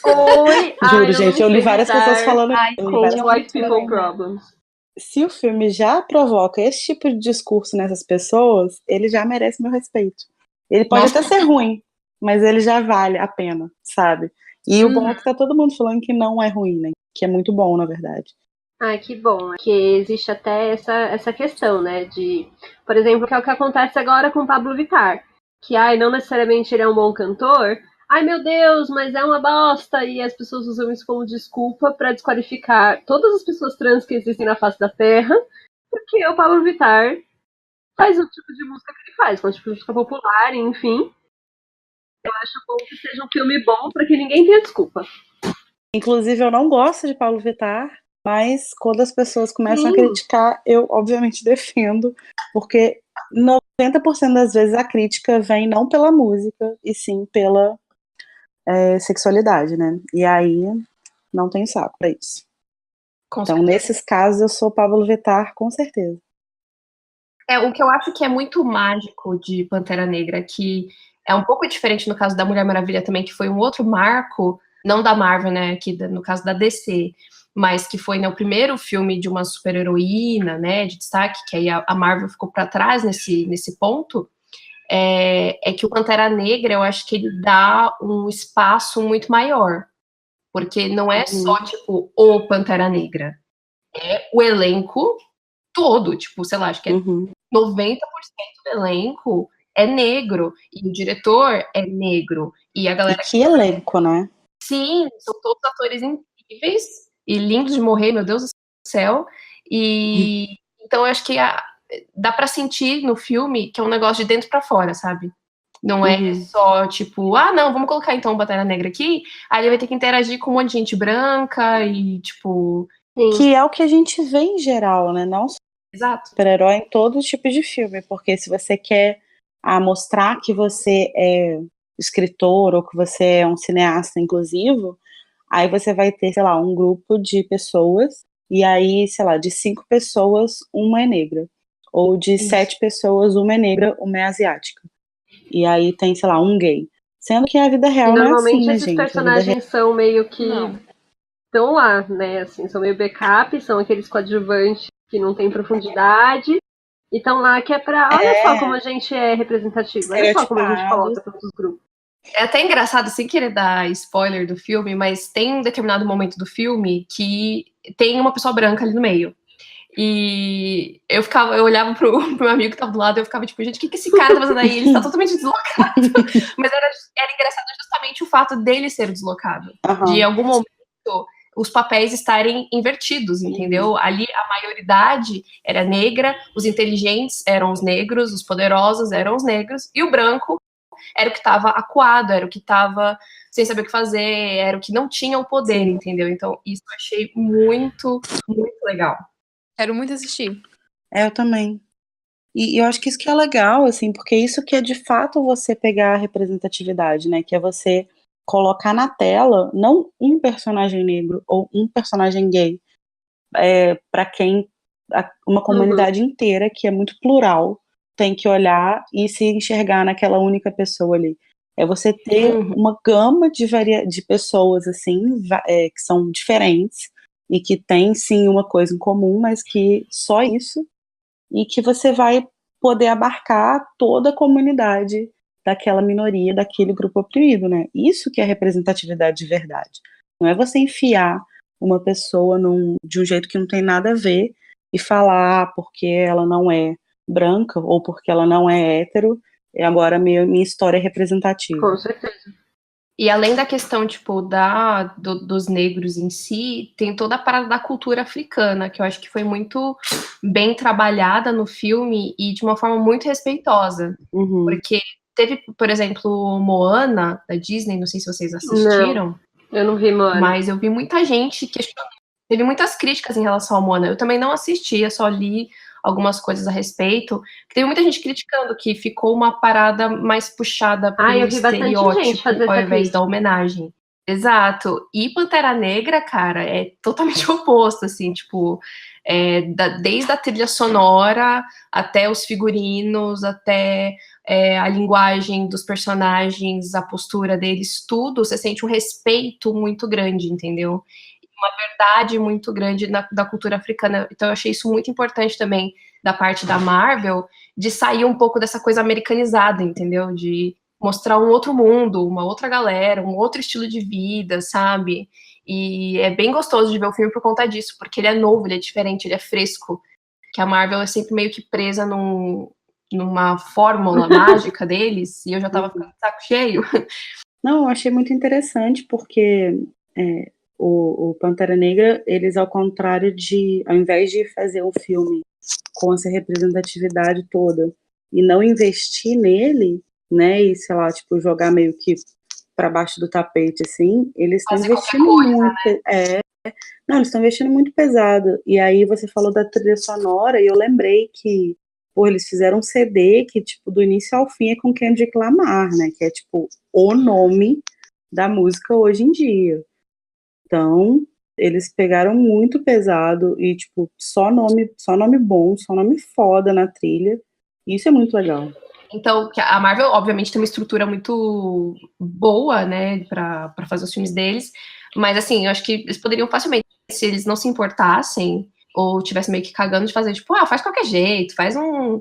Oi? Juro, gente, eu li várias pessoas falando... Com white people problems. Se o filme já provoca esse tipo de discurso nessas pessoas, ele já merece meu respeito. Ele pode até ser ruim, mas ele já vale a pena, sabe? E o bom é que tá todo mundo falando que não é ruim, né? Que é muito bom, na verdade. Ai, que bom. Que existe até essa questão, né? De, por exemplo, que é o que acontece agora com o Pablo Vittar. Que, não necessariamente ele é um bom cantor. Ai, meu Deus, mas é uma bosta. E as pessoas usam isso como desculpa pra desqualificar todas as pessoas trans que existem na face da Terra. Porque o Pablo Vittar faz o tipo de música que ele faz. Faz tipo de música popular, enfim. Eu acho bom que seja um filme bom pra que ninguém tenha desculpa. Inclusive, eu não gosto de Pablo Vittar, mas quando as pessoas começam a criticar, eu obviamente defendo, porque 90% das vezes a crítica vem não pela música, e sim pela sexualidade, né? E aí, não tenho saco pra isso. Então, nesses casos, eu sou Pablo Vittar, com certeza. O que eu acho que é muito mágico de Pantera Negra, que é um pouco diferente no caso da Mulher Maravilha também, que foi um outro marco, não da Marvel, né, aqui no caso da DC, mas que foi, né, o primeiro filme de uma super-heroína, né, de destaque, que aí a Marvel ficou para trás nesse ponto, é que o Pantera Negra, eu acho que ele dá um espaço muito maior, porque não é só, tipo, o Pantera Negra, é o elenco todo, tipo, sei lá, acho que 90% do elenco é negro, e o diretor é negro, e a galera... E que elenco, né? Sim, são todos atores incríveis, e lindos de morrer, meu Deus do céu, e então eu acho que dá pra sentir no filme que é um negócio de dentro pra fora, sabe? Não é só, tipo, não, vamos colocar então o Pantera Negra aqui, aí ele vai ter que interagir com um monte de gente branca e, tipo... Que é o que a gente vê em geral, né? Não só super-herói em todo tipo de filme, porque se você quer mostrar que você é escritor ou que você é um cineasta inclusivo, aí você vai ter, sei lá, um grupo de pessoas, e aí, sei lá, de 5 pessoas, uma é negra. Ou de 7 pessoas, uma é negra, uma é asiática. E aí tem, sei lá, um gay. Sendo que a vida real não é assim, né, gente? Normalmente esses personagens são meio que... estão lá, né, assim, são meio backup, são aqueles coadjuvantes que não tem profundidade, e estão lá que é pra, olha só como a gente é representativo, olha só como a gente coloca todos os grupos. É até engraçado, sem querer dar spoiler do filme, mas tem um determinado momento do filme que tem uma pessoa branca ali no meio. E eu olhava pro meu amigo que tava do lado e eu ficava tipo, gente, o que esse cara tá fazendo aí? Ele está totalmente deslocado. Mas era engraçado justamente o fato dele ser deslocado. De algum momento os papéis estarem invertidos, entendeu? Ali a maioridade era negra, os inteligentes eram os negros, os poderosos eram os negros, e o branco era o que estava acuado, era o que estava sem saber o que fazer, era o que não tinha o poder, entendeu? Então isso eu achei muito, muito legal. Quero muito assistir. Eu também. E eu acho que isso que é legal, assim, porque isso que é de fato você pegar a representatividade, né? Que é você colocar na tela não um personagem negro ou um personagem gay, para quem uma comunidade inteira que é muito plural tem que olhar e se enxergar naquela única pessoa ali. É você ter uma gama de pessoas assim que são diferentes e que têm sim uma coisa em comum, mas que só isso, e que você vai poder abarcar toda a comunidade daquela minoria, daquele grupo oprimido, né? Isso que é representatividade de verdade. Não é você enfiar uma pessoa de um jeito que não tem nada a ver e falar porque ela não é branca, ou porque ela não é hétero, agora minha história é representativa. Com certeza. E além da questão, tipo, dos negros em si, tem toda a parada da cultura africana, que eu acho que foi muito bem trabalhada no filme e de uma forma muito respeitosa. Uhum. Porque teve, por exemplo, Moana, da Disney, não sei se vocês assistiram. Eu não vi Moana. Mas eu vi muita gente questionando. Teve muitas críticas em relação ao Moana. Eu também não assisti, eu só li algumas coisas a respeito. Teve muita gente criticando que ficou uma parada mais puxada pro eu vi bastante gente estereótipo fazer ao essa invés crítica. da homenagem. Exato. E Pantera Negra, cara, é totalmente oposto, assim, tipo, desde a trilha sonora até os figurinos, até a linguagem dos personagens, a postura deles, tudo, você sente um respeito muito grande, entendeu? Uma verdade muito grande da cultura africana. Então eu achei isso muito importante também da parte da Marvel, de sair um pouco dessa coisa americanizada, entendeu? De mostrar um outro mundo, uma outra galera, um outro estilo de vida, sabe? E é bem gostoso de ver o filme por conta disso, porque ele é novo, ele é diferente, ele é fresco. Que a Marvel é sempre meio que presa numa fórmula mágica deles, e eu já tava ficando de saco cheio. Não, eu achei muito interessante, porque o Pantera Negra, eles, ao contrário ao invés de fazer um filme com essa representatividade toda e não investir nele, né, e sei lá, tipo, jogar meio que para baixo do tapete, assim, eles estão investindo muito, não, eles estão investindo muito pesado. E aí você falou da trilha sonora e eu lembrei que, pô, eles fizeram um CD que, tipo, do início ao fim é com Kendrick Lamar, né, que é, tipo, o nome da música hoje em dia. Então, eles pegaram muito pesado e, tipo, só nome bom, só nome foda na trilha. Isso é muito legal. Então, a Marvel, obviamente, tem uma estrutura muito boa, né, pra fazer os filmes deles, mas, assim, eu acho que eles poderiam facilmente, se eles não se importassem, ou tivessem meio que cagando de fazer, tipo, faz qualquer jeito, faz um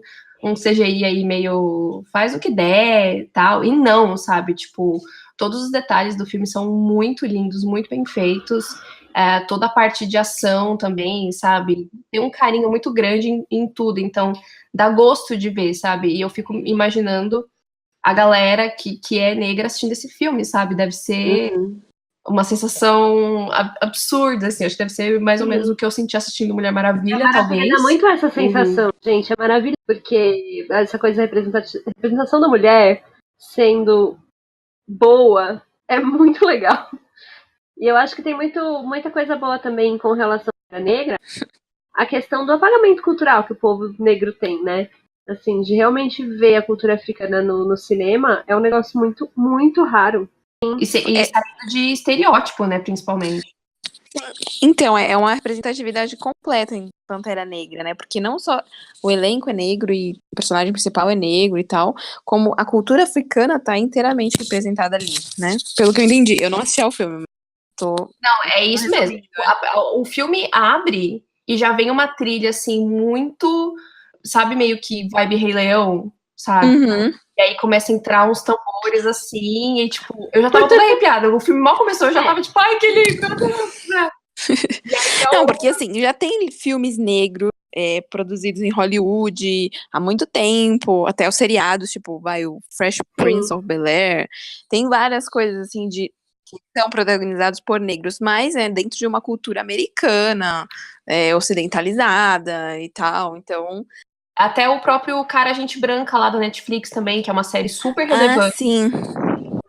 CGI aí meio, faz o que der e tal, e não, sabe, tipo, todos os detalhes do filme são muito lindos, muito bem feitos, toda a parte de ação também, sabe, tem um carinho muito grande em tudo, então dá gosto de ver, sabe? E eu fico imaginando a galera que é negra assistindo esse filme, sabe? Deve ser uma sensação absurda, assim. Acho que deve ser mais ou menos o que eu senti assistindo Mulher Maravilha, talvez. Dá muito essa sensação, gente. É maravilhoso, porque essa coisa da representação da mulher sendo boa é muito legal. E eu acho que tem muita coisa boa também com relação à negra. A questão do apagamento cultural que o povo negro tem, né? Assim, de realmente ver a cultura africana no cinema é um negócio muito, muito raro. E saindo de estereótipo, né, principalmente. Então, é uma representatividade completa em Pantera Negra, né? Porque não só o elenco é negro e o personagem principal é negro e tal, como a cultura africana tá inteiramente representada ali, né? Pelo que eu entendi. Eu não assisti ao filme, mas Não, é isso mesmo. O filme abre e já vem uma trilha, assim, muito, sabe, meio que vibe Rei Leão, sabe? E aí começa a entrar uns tambores, assim, e, tipo, eu já tava toda arrepiada. O filme mal começou, eu já tava, tipo, ai, que lindo, meu Deus, né? Não, porque, assim, já tem filmes negros produzidos em Hollywood há muito tempo, até os seriados, tipo, o Fresh Prince of Bel-Air, tem várias coisas, assim, que são protagonizados por negros, mas dentro de uma cultura americana, ocidentalizada e tal, então... Até o próprio Cara Gente Branca lá da Netflix também, que é uma série super relevante. Sim.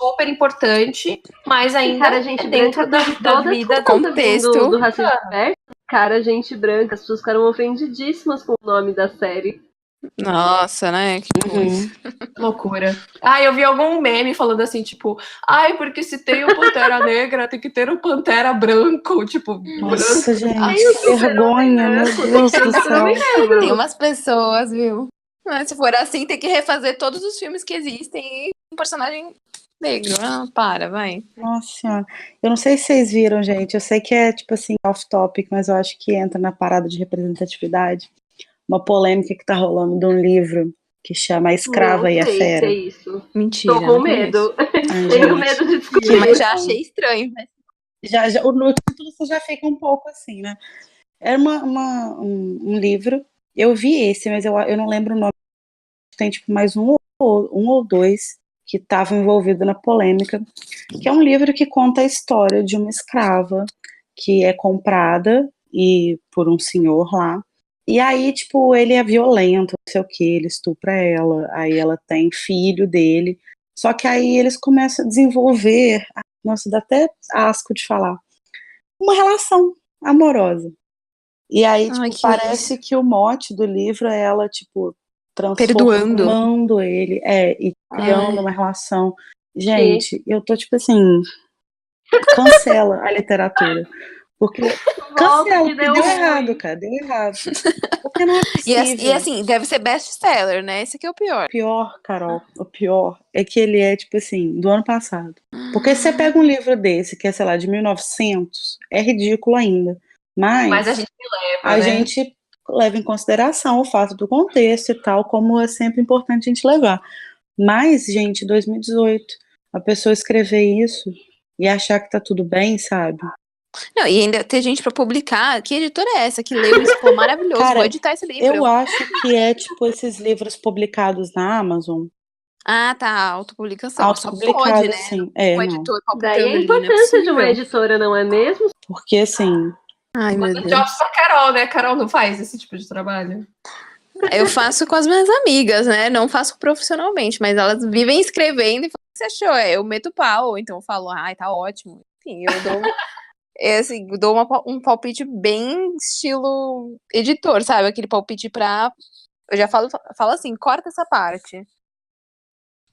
Super importante, mas ainda Cara, gente dentro da vida do contexto do racismo inverso. Cara, gente branca, as pessoas ficaram ofendidíssimas com o nome da série. Nossa, né? Que loucura. Eu vi algum meme falando assim, tipo, porque se tem o Pantera Negra, tem que ter o Pantera branco, tipo, nossa, branco. gente, que vergonha, meu Deus do céu. Tem umas pessoas, viu? Mas se for assim, tem que refazer todos os filmes que existem e um personagem negro. Vai. Nossa senhora. Eu não sei se vocês viram, gente. Eu sei que é, tipo assim, off-topic, mas eu acho que entra na parada de representatividade. Uma polêmica que tá rolando de um livro que chama A Escrava e a Fera. É isso. Mentira. Tô com medo. Tenho medo de descobrir. Mas já achei estranho, né? No título você já fica um pouco assim, né? Era um livro Eu vi esse, mas eu não lembro o nome. Tem tipo mais um ou dois que estavam envolvidos na polêmica, que é um livro que conta a história de uma escrava que é comprada por um senhor lá. E aí, tipo, ele é violento, não sei o que, ele estupra ela, aí ela tem filho dele. Só que aí eles começam a desenvolver, nossa, dá até asco de falar, uma relação amorosa. E aí, Ai, tipo, que parece que o mote do livro é ela, tipo, Perdoando. transformando ele, e criando Ai. uma relação. Gente, eu tô, tipo assim, cancela a literatura. Porque Volta cancela, que porque deu deu ruim. errado, cara, deu errado. Porque não é E possível. assim, deve ser best-seller, né? Esse aqui é o pior. O pior, Carol, o pior é que ele é, tipo assim, do ano passado. Porque se você pega um livro desse, que é, sei lá, de 1900, é ridículo ainda. Mas a Mas gente leva, a né? gente leva em consideração o fato do contexto e tal, como é sempre importante a gente levar. Mas, gente, 2018, a pessoa escrever isso e achar que tá tudo bem, sabe? Não, e ainda ter gente pra publicar. Que editora é essa que leu isso? Falou maravilhoso, vou Cara, editar esse livro. eu acho que é tipo esses livros publicados na Amazon, Ah, tá, autopublicação. Só pode, autopublicado, né? assim. Um Não. editor Daí palpitando a ali, não é importância de uma possível. editora, não é mesmo? Porque, assim, Ai, meu Manda Deus. jobs pra Carol, né? Carol não faz esse tipo de trabalho. Eu faço com as minhas amigas, né? Não faço profissionalmente, mas elas vivem escrevendo e falam, o que você achou? Eu meto pau, ou então eu falo, ai, tá ótimo. Enfim, eu dou, assim, dou um palpite bem estilo editor, sabe? Aquele palpite pra. Eu já falo assim, corta essa parte.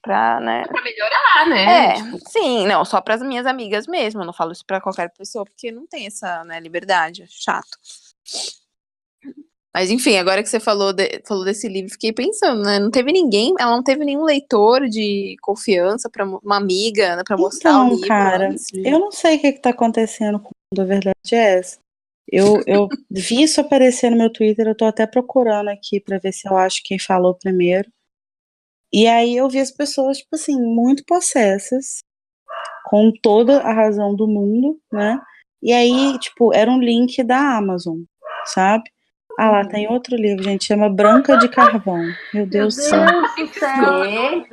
Pra, né? Pra melhorar, né? Tipo, Sim, não, só pras minhas amigas mesmo. Eu não falo isso pra qualquer pessoa, porque não tem essa, né, liberdade. Chato. Mas enfim, agora que você falou desse livro, fiquei pensando, né? Não teve ninguém, ela não teve nenhum leitor de confiança para uma amiga, né, para mostrar o então, livro cara, antes eu não sei o que tá acontecendo com o mundo, a verdade é essa. Eu vi isso aparecer no meu Twitter, eu tô até procurando aqui pra ver se eu acho quem falou primeiro. E aí eu vi as pessoas, tipo assim, muito possessas, com toda a razão do mundo, né? E aí, tipo, era um link da Amazon, sabe? Ah, lá tem outro livro, gente, chama Branca de Carvão. Meu Meu Deus do Deus céu. do céu. quê?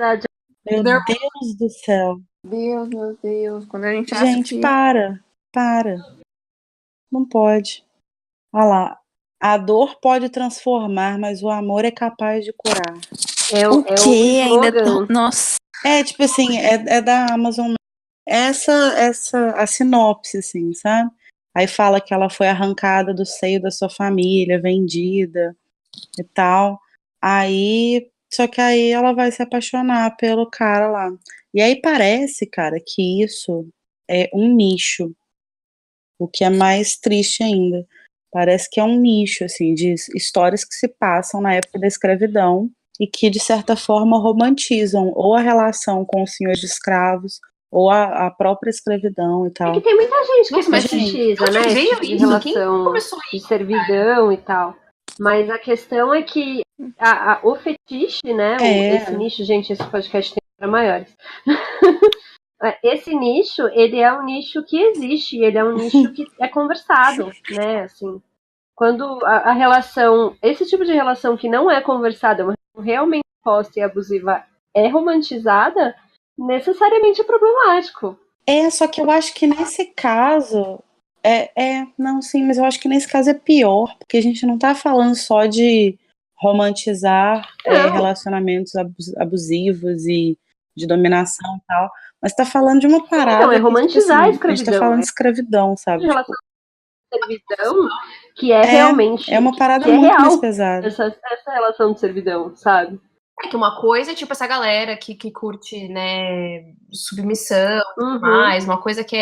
Meu Deus do céu. Meu Deus, quando a gente acha Gente, que. para. Não pode. Ah lá. A dor pode transformar, mas o amor é capaz de curar. O É o quê? Ainda. slogan. Nossa. É, tipo assim, é da Amazon. A sinopse, assim, sabe? Aí fala que ela foi arrancada do seio da sua família, vendida e tal. Só que aí ela vai se apaixonar pelo cara lá. E aí parece, cara, que isso é um nicho, o que é mais triste ainda. Parece que é um nicho, assim, de histórias que se passam na época da escravidão e que, de certa forma, romantizam ou a relação com os senhores de escravos ou a própria escravidão e É que tal. tem muita gente que nossa, mas fetichiza, de onde né? Esse veio tipo de isso? Quem relação começou de isso? servidão e tal. Mas a questão é que o fetiche, né? Esse É, nicho, gente, esse podcast tem para maiores. Esse nicho, ele é um nicho que existe, ele é um nicho que é conversado, né? Assim, quando a relação, esse tipo de relação que não é conversada, uma relação realmente posta e abusiva é romantizada, necessariamente é problemático. só que eu acho que nesse caso, não, sim, mas eu acho que nesse caso é pior, porque a gente não tá falando só de romantizar Não. relacionamentos abusivos e de dominação e tal, mas tá falando de uma parada Então, é que, tipo romantizar a assim, a gente tá escravidão. falando de escravidão, sabe? De relação de servidão que é É, realmente, é uma parada que é muito mais real, pesada. essa relação de servidão, sabe? É que uma coisa é tipo essa galera que curte, né, submissão e tudo Uhum. mais, uma coisa que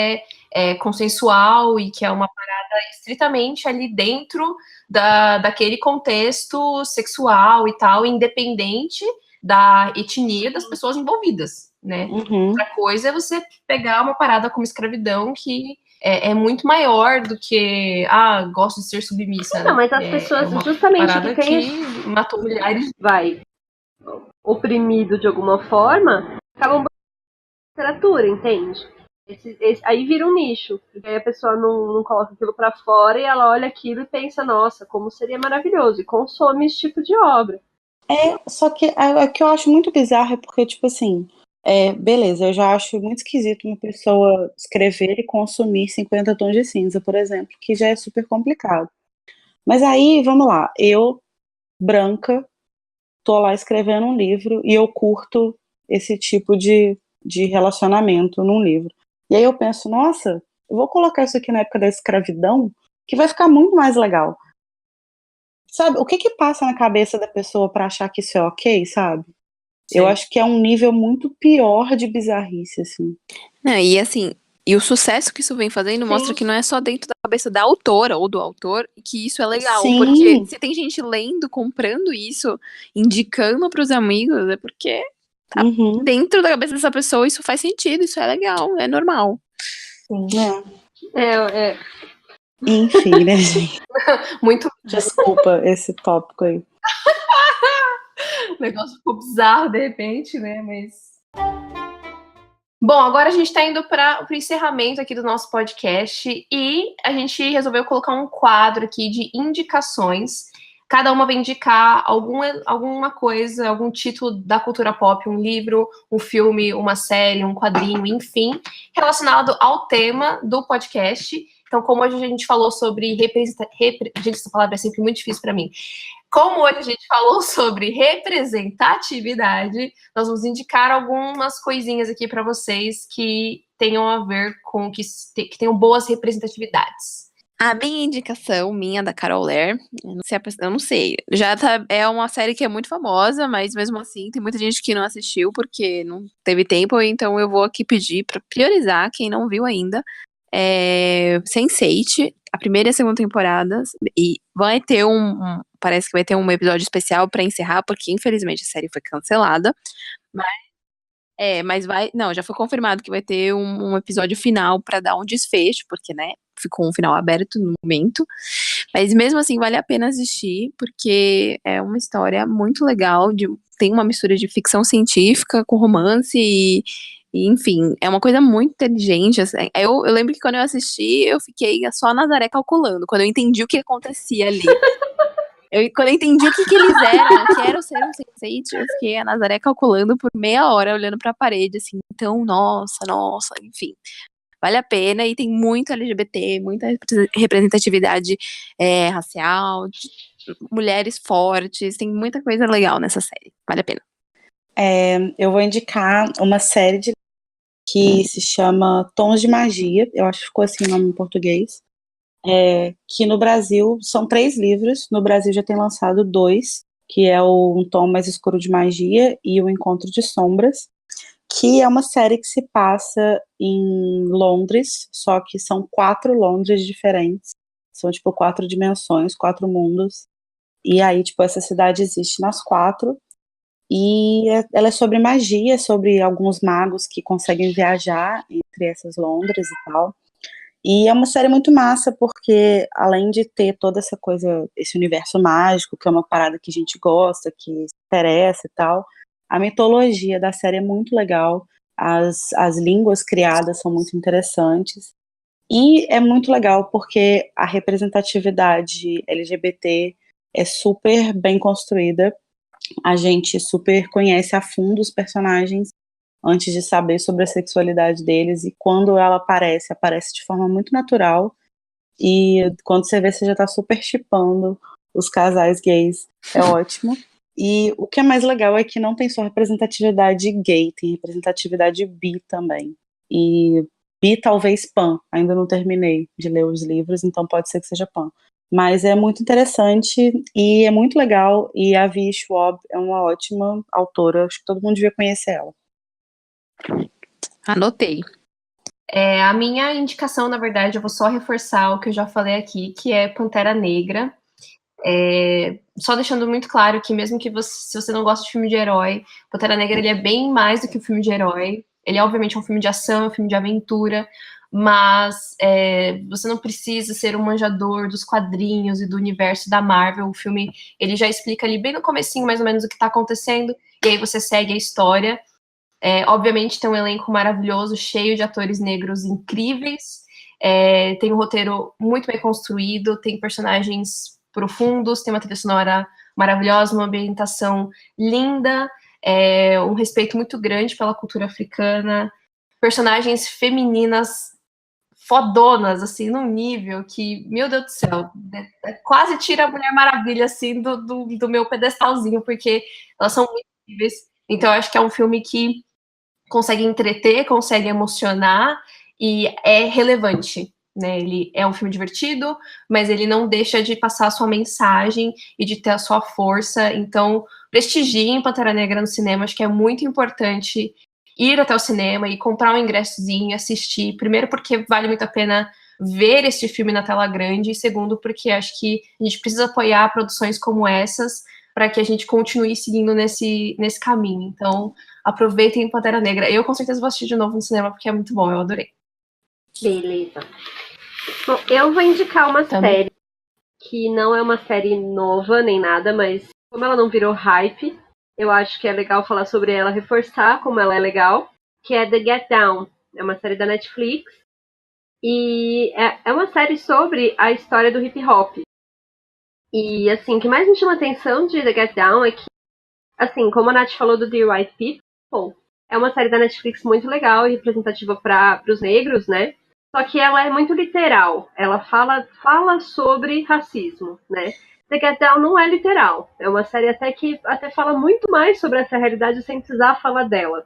é consensual e que é uma parada estritamente ali dentro daquele contexto sexual e tal, independente da etnia das pessoas envolvidas, né? Uhum. Outra coisa é você pegar uma parada como escravidão que é muito maior do que, gosto de ser submissa. Não, mas as É pessoas, uma justamente parada que tem que matou milhares. vai oprimido de alguma forma, acabam buscando literatura, entende? Aí vira um nicho, porque aí a pessoa não coloca aquilo pra fora e ela olha aquilo e pensa, nossa, como seria maravilhoso, e consome esse tipo de obra. Só que o que eu acho muito bizarro é porque, tipo assim, beleza, eu já acho muito esquisito uma pessoa escrever e consumir 50 tons de cinza, por exemplo, que já é super complicado. Mas aí, vamos lá, eu, branca, tô lá escrevendo um livro e eu curto esse tipo de relacionamento num livro. E aí eu penso, nossa, eu vou colocar isso aqui na época da escravidão, que vai ficar muito mais legal. Sabe, o que que passa na cabeça da pessoa pra achar que isso é ok, sabe? Eu Sim. acho que é um nível muito pior de bizarrice, assim. Não, e assim, e o sucesso que isso vem fazendo mostra Sim. que não é só dentro da cabeça da autora ou do autor que isso é legal. Porque Sim. se tem gente lendo, comprando isso, indicando pros amigos, é porque Uhum. dentro da cabeça dessa pessoa isso faz sentido, isso é legal, é normal. Sim. É, Enfim, né, gente? Muito. Desculpa esse tópico aí. O negócio ficou bizarro de repente, né? Mas. Bom, agora a gente está indo para o encerramento aqui do nosso podcast e a gente resolveu colocar um quadro aqui de indicações. Cada uma vai indicar alguma coisa, algum título da cultura pop, um livro, um filme, uma série, um quadrinho, enfim, relacionado ao tema do podcast. Então, como hoje a gente falou sobre gente, essa palavra é sempre muito difícil para mim. Como hoje a gente falou sobre representatividade, nós vamos indicar algumas coisinhas aqui para vocês que tenham a ver com que tenham boas representatividades. A minha indicação, da Carol Lehr, eu não sei, é uma série que é muito famosa, mas mesmo assim tem muita gente que não assistiu porque não teve tempo, então eu vou aqui pedir para priorizar quem não viu ainda. Sense8, a primeira e a segunda temporada, e vai ter parece que vai ter um episódio especial para encerrar, porque infelizmente a série foi cancelada, mas não, já foi confirmado que vai ter um episódio final para dar um desfecho, porque, né, ficou um final aberto no momento, mas mesmo assim vale a pena assistir, porque é uma história muito legal, tem uma mistura de ficção científica com romance e enfim, é uma coisa muito inteligente. Assim. Eu lembro que quando eu assisti, eu fiquei só a Nazaré calculando, quando eu entendi o que acontecia ali. Quando eu entendi o que eles eram, o que era o ser um Sense8, eu fiquei a Nazaré calculando por meia hora, olhando pra parede, assim, então, nossa, enfim. Vale a pena e tem muito LGBT, muita representatividade racial, mulheres fortes, tem muita coisa legal nessa série. Vale a pena. Eu vou indicar uma série que se chama Tons de Magia, eu acho que ficou assim o nome em português, que no Brasil são 3 livros, no Brasil já tem lançado 2, que é o Um Tom Mais Escuro de Magia e O Encontro de Sombras, que é uma série que se passa em Londres, só que são 4 Londres diferentes, são tipo 4 dimensões, 4 mundos, e aí tipo essa cidade existe nas 4, e ela é sobre magia, sobre alguns magos que conseguem viajar entre essas Londres e tal. E é uma série muito massa, porque além de ter toda essa coisa, esse universo mágico, que é uma parada que a gente gosta, que se interessa e tal, a mitologia da série é muito legal, as línguas criadas são muito interessantes, e é muito legal porque a representatividade LGBT é super bem construída, a gente super conhece a fundo os personagens antes de saber sobre a sexualidade deles, e quando ela aparece de forma muito natural, e quando você vê, você já tá super shippando os casais gays, é ótimo. E o que é mais legal é que não tem só representatividade gay, tem representatividade bi também. E bi talvez pan, ainda não terminei de ler os livros, então pode ser que seja pan. Mas é muito interessante e é muito legal, e a Vi Schwab é uma ótima autora, acho que todo mundo devia conhecer ela. Anotei. A minha indicação, na verdade, eu vou só reforçar o que eu já falei aqui, que é Pantera Negra. Só deixando muito claro que mesmo que se você não gosta de filme de herói, Pantera Negra ele é bem mais do que um filme de herói. Ele obviamente é um filme de ação, um filme de aventura, mas você não precisa ser um manjador dos quadrinhos e do universo da Marvel. O filme ele já explica ali bem no comecinho mais ou menos o que está acontecendo, e aí você segue a história. Obviamente tem um elenco maravilhoso, cheio de atores negros incríveis, tem um roteiro muito bem construído, tem personagens profundos, tem uma trilha sonora maravilhosa, uma ambientação linda, um respeito muito grande pela cultura africana, personagens femininas fodonas, assim, num nível que, meu Deus do céu, quase tira a Mulher Maravilha, assim, do meu pedestalzinho, porque elas são muito incríveis. Então, eu acho que é um filme que consegue entreter, consegue emocionar e é relevante, né? Ele é um filme divertido, mas ele não deixa de passar a sua mensagem e de ter a sua força. Então, prestigiem Pantera Negra no cinema, acho que é muito importante ir até o cinema e comprar um ingressozinho, assistir. Primeiro, porque vale muito a pena ver este filme na tela grande, e segundo, porque acho que a gente precisa apoiar produções como essas para que a gente continue seguindo nesse caminho. Então, aproveitem Pantera Negra. Eu, com certeza, vou assistir de novo no cinema, porque é muito bom, eu adorei. Beleza. Bom, eu vou indicar uma Também. série que não é uma série nova nem nada, mas como ela não virou hype, eu acho que é legal falar sobre ela, reforçar como ela é legal, que é The Get Down. É uma série da Netflix e é uma série sobre a história do hip hop. E, assim, o que mais me chama a atenção de The Get Down é que, assim, como a Nath falou do The White People, é uma série da Netflix muito legal e representativa para os negros, né? Só que ela é muito literal. Ela fala sobre racismo, né? The Get Down não é literal. É uma série que até fala muito mais sobre essa realidade sem precisar falar dela.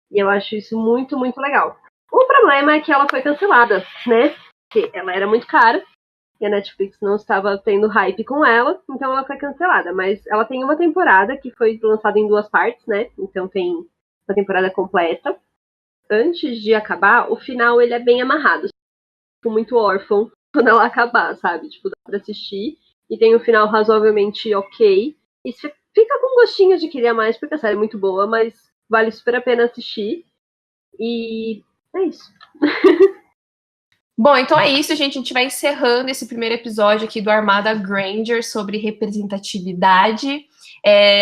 E eu acho isso muito, muito legal. O problema é que ela foi cancelada, né? Porque ela era muito cara e a Netflix não estava tendo hype com ela, então ela foi cancelada. Mas ela tem uma temporada que foi lançada em 2 partes, né? Então tem uma temporada completa. Antes de acabar, o final ele é bem amarrado. Fico muito órfão quando ela acabar, sabe? Tipo, dá pra assistir e tem um final razoavelmente ok. E fica com gostinho de querer mais, porque a série é muito boa, mas vale super a pena assistir. E é isso. Bom, então é isso, gente. A gente vai encerrando esse primeiro episódio aqui do Armada Granger sobre representatividade.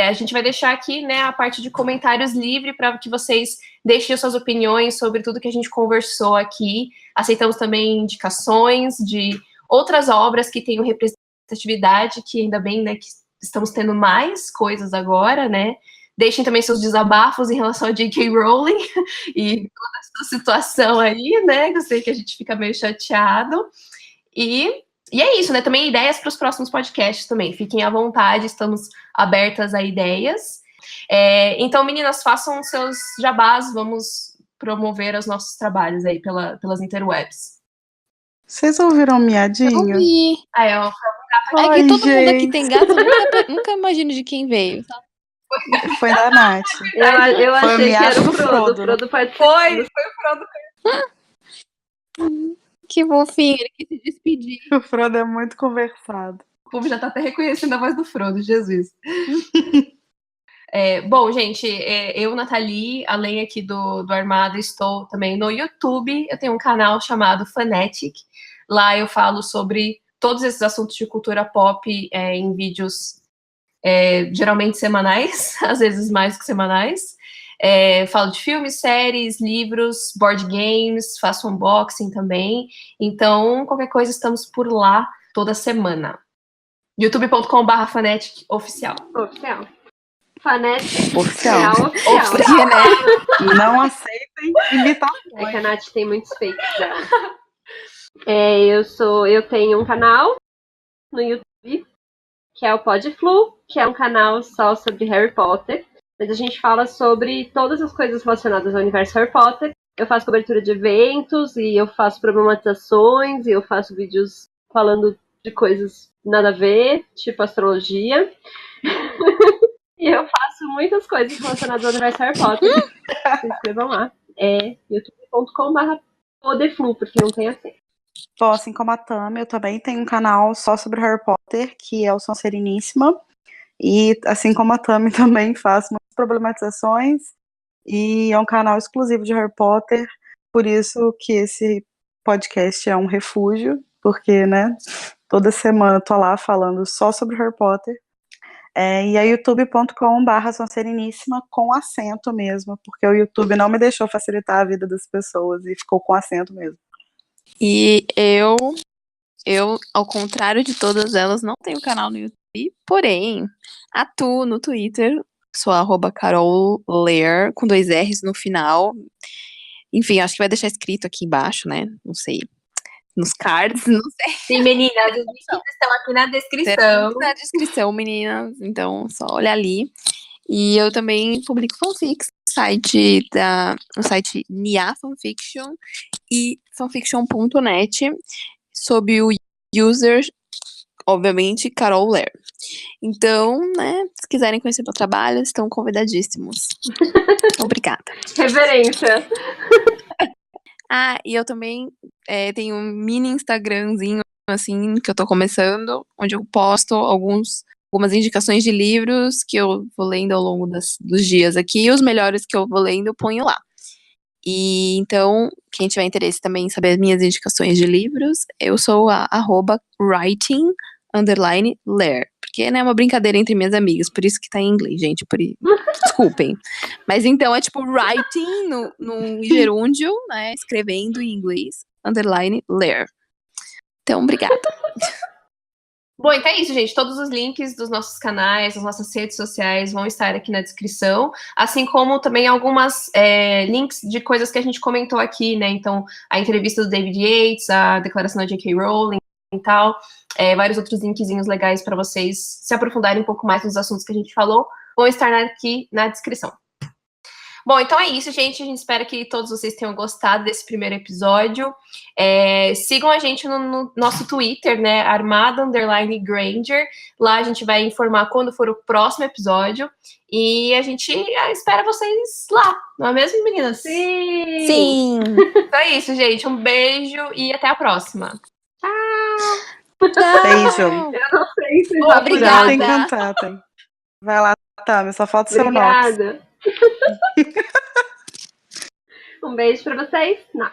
A gente vai deixar aqui, né, a parte de comentários livre para que vocês deixem suas opiniões sobre tudo que a gente conversou aqui. Aceitamos também indicações de outras obras que tenham representatividade, que ainda bem, né, que estamos tendo mais coisas agora, né? Deixem também seus desabafos em relação a J.K. Rowling e toda essa situação aí, né? Eu sei que a gente fica meio chateado. E é isso, né? Também ideias para os próximos podcasts também. Fiquem à vontade, estamos abertas a ideias. Então, meninas, façam seus jabás, vamos promover os nossos trabalhos aí pelas interwebs. Vocês ouviram um miadinho? Eu vi. Ó, É que todo mundo aqui gente. tem gato, eu nunca imagino de quem veio. Tá? Foi da Nath. Eu Foi o achei que miado era o do Frodo. Frodo, O Frodo pode ser. Foi o Frodo. Que fofinho, ele quis se despedir. O Frodo é muito conversado. O povo já tá até reconhecendo a voz do Frodo, Jesus. Bom, gente, eu, Nathalie, além aqui do Armada, estou também no YouTube. Eu tenho um canal chamado Fanatic. Lá eu falo sobre todos esses assuntos de cultura pop em vídeos geralmente semanais, às vezes mais que semanais. Falo de filmes, séries, livros, board games, faço unboxing também. Então, qualquer coisa, estamos por lá toda semana. youtube.com/fanatic oficial. Oficial. Fanatic Oficial. oficial. Né? Não aceitem imitações. É que a Nath tem muitos fakes dela. Eu tenho um canal no YouTube, que é o Podflu, que é um canal só sobre Harry Potter. Mas a gente fala sobre todas as coisas relacionadas ao universo Harry Potter. Eu faço cobertura de eventos, e eu faço problematizações, e eu faço vídeos falando de coisas nada a ver, tipo astrologia. E eu faço muitas coisas relacionadas ao universo Harry Potter. Se inscrevam lá. É youtube.com/podeflu, porque não tem acento. Bom, assim como a Tami, eu também tenho um canal só sobre Harry Potter, que é o Sonseriníssima. E assim como a Tami, também faço muitas problematizações. E é um canal exclusivo de Harry Potter. Por isso que esse podcast é um refúgio. Porque, né, toda semana eu tô lá falando só sobre Harry Potter. E é youtube.com/sonsereníssima com acento mesmo, porque o YouTube não me deixou facilitar a vida das pessoas e ficou com acento mesmo. E eu, ao contrário de todas elas, não tenho canal no YouTube, porém, atuo no Twitter, sou @CarolLair, com 2 R's no final. Enfim, acho que vai deixar escrito aqui embaixo, né? Não sei. Nos cards, não sei. Sim, meninas, os links estão aqui na descrição. Na descrição, meninas. Então, só olha ali. E eu também publico fanfics no site Nia Fanfiction e fanfiction.net, sob o user, obviamente, Carol Lair. Então, né, se quiserem conhecer meu trabalho, estão convidadíssimos. Obrigada. Reverência. E eu também tenho um mini Instagramzinho, assim, que eu tô começando, onde eu posto algumas indicações de livros que eu vou lendo ao longo dos dias aqui, e os melhores que eu vou lendo eu ponho lá. E então, quem tiver interesse também em saber as minhas indicações de livros, eu sou a @writing_lair. Porque, né, é uma brincadeira entre minhas amigas, por isso que tá em inglês, gente, desculpem. Mas então é tipo writing no gerúndio, né, escrevendo em inglês, _lair. Então, obrigada. Bom, então é isso, gente. Todos os links dos nossos canais, das nossas redes sociais vão estar aqui na descrição, assim como também algumas links de coisas que a gente comentou aqui, né? Então, a entrevista do David Yates, a declaração da J.K. Rowling e tal, vários outros linkzinhos legais para vocês se aprofundarem um pouco mais nos assuntos que a gente falou, vão estar aqui na descrição. Bom, então é isso, gente. A gente espera que todos vocês tenham gostado desse primeiro episódio. Sigam a gente no nosso Twitter, né? Armada_Granger. Lá a gente vai informar quando for o próximo episódio. E a gente espera vocês lá, não é mesmo, meninas? Sim! Então é isso, gente. Um beijo e até a próxima. Beijo. Eu não sei se Obrigada. Tem que cantar, tem. Vai lá, Tami, só falta o seu nome. Obrigada. Um beijo pra vocês. Não.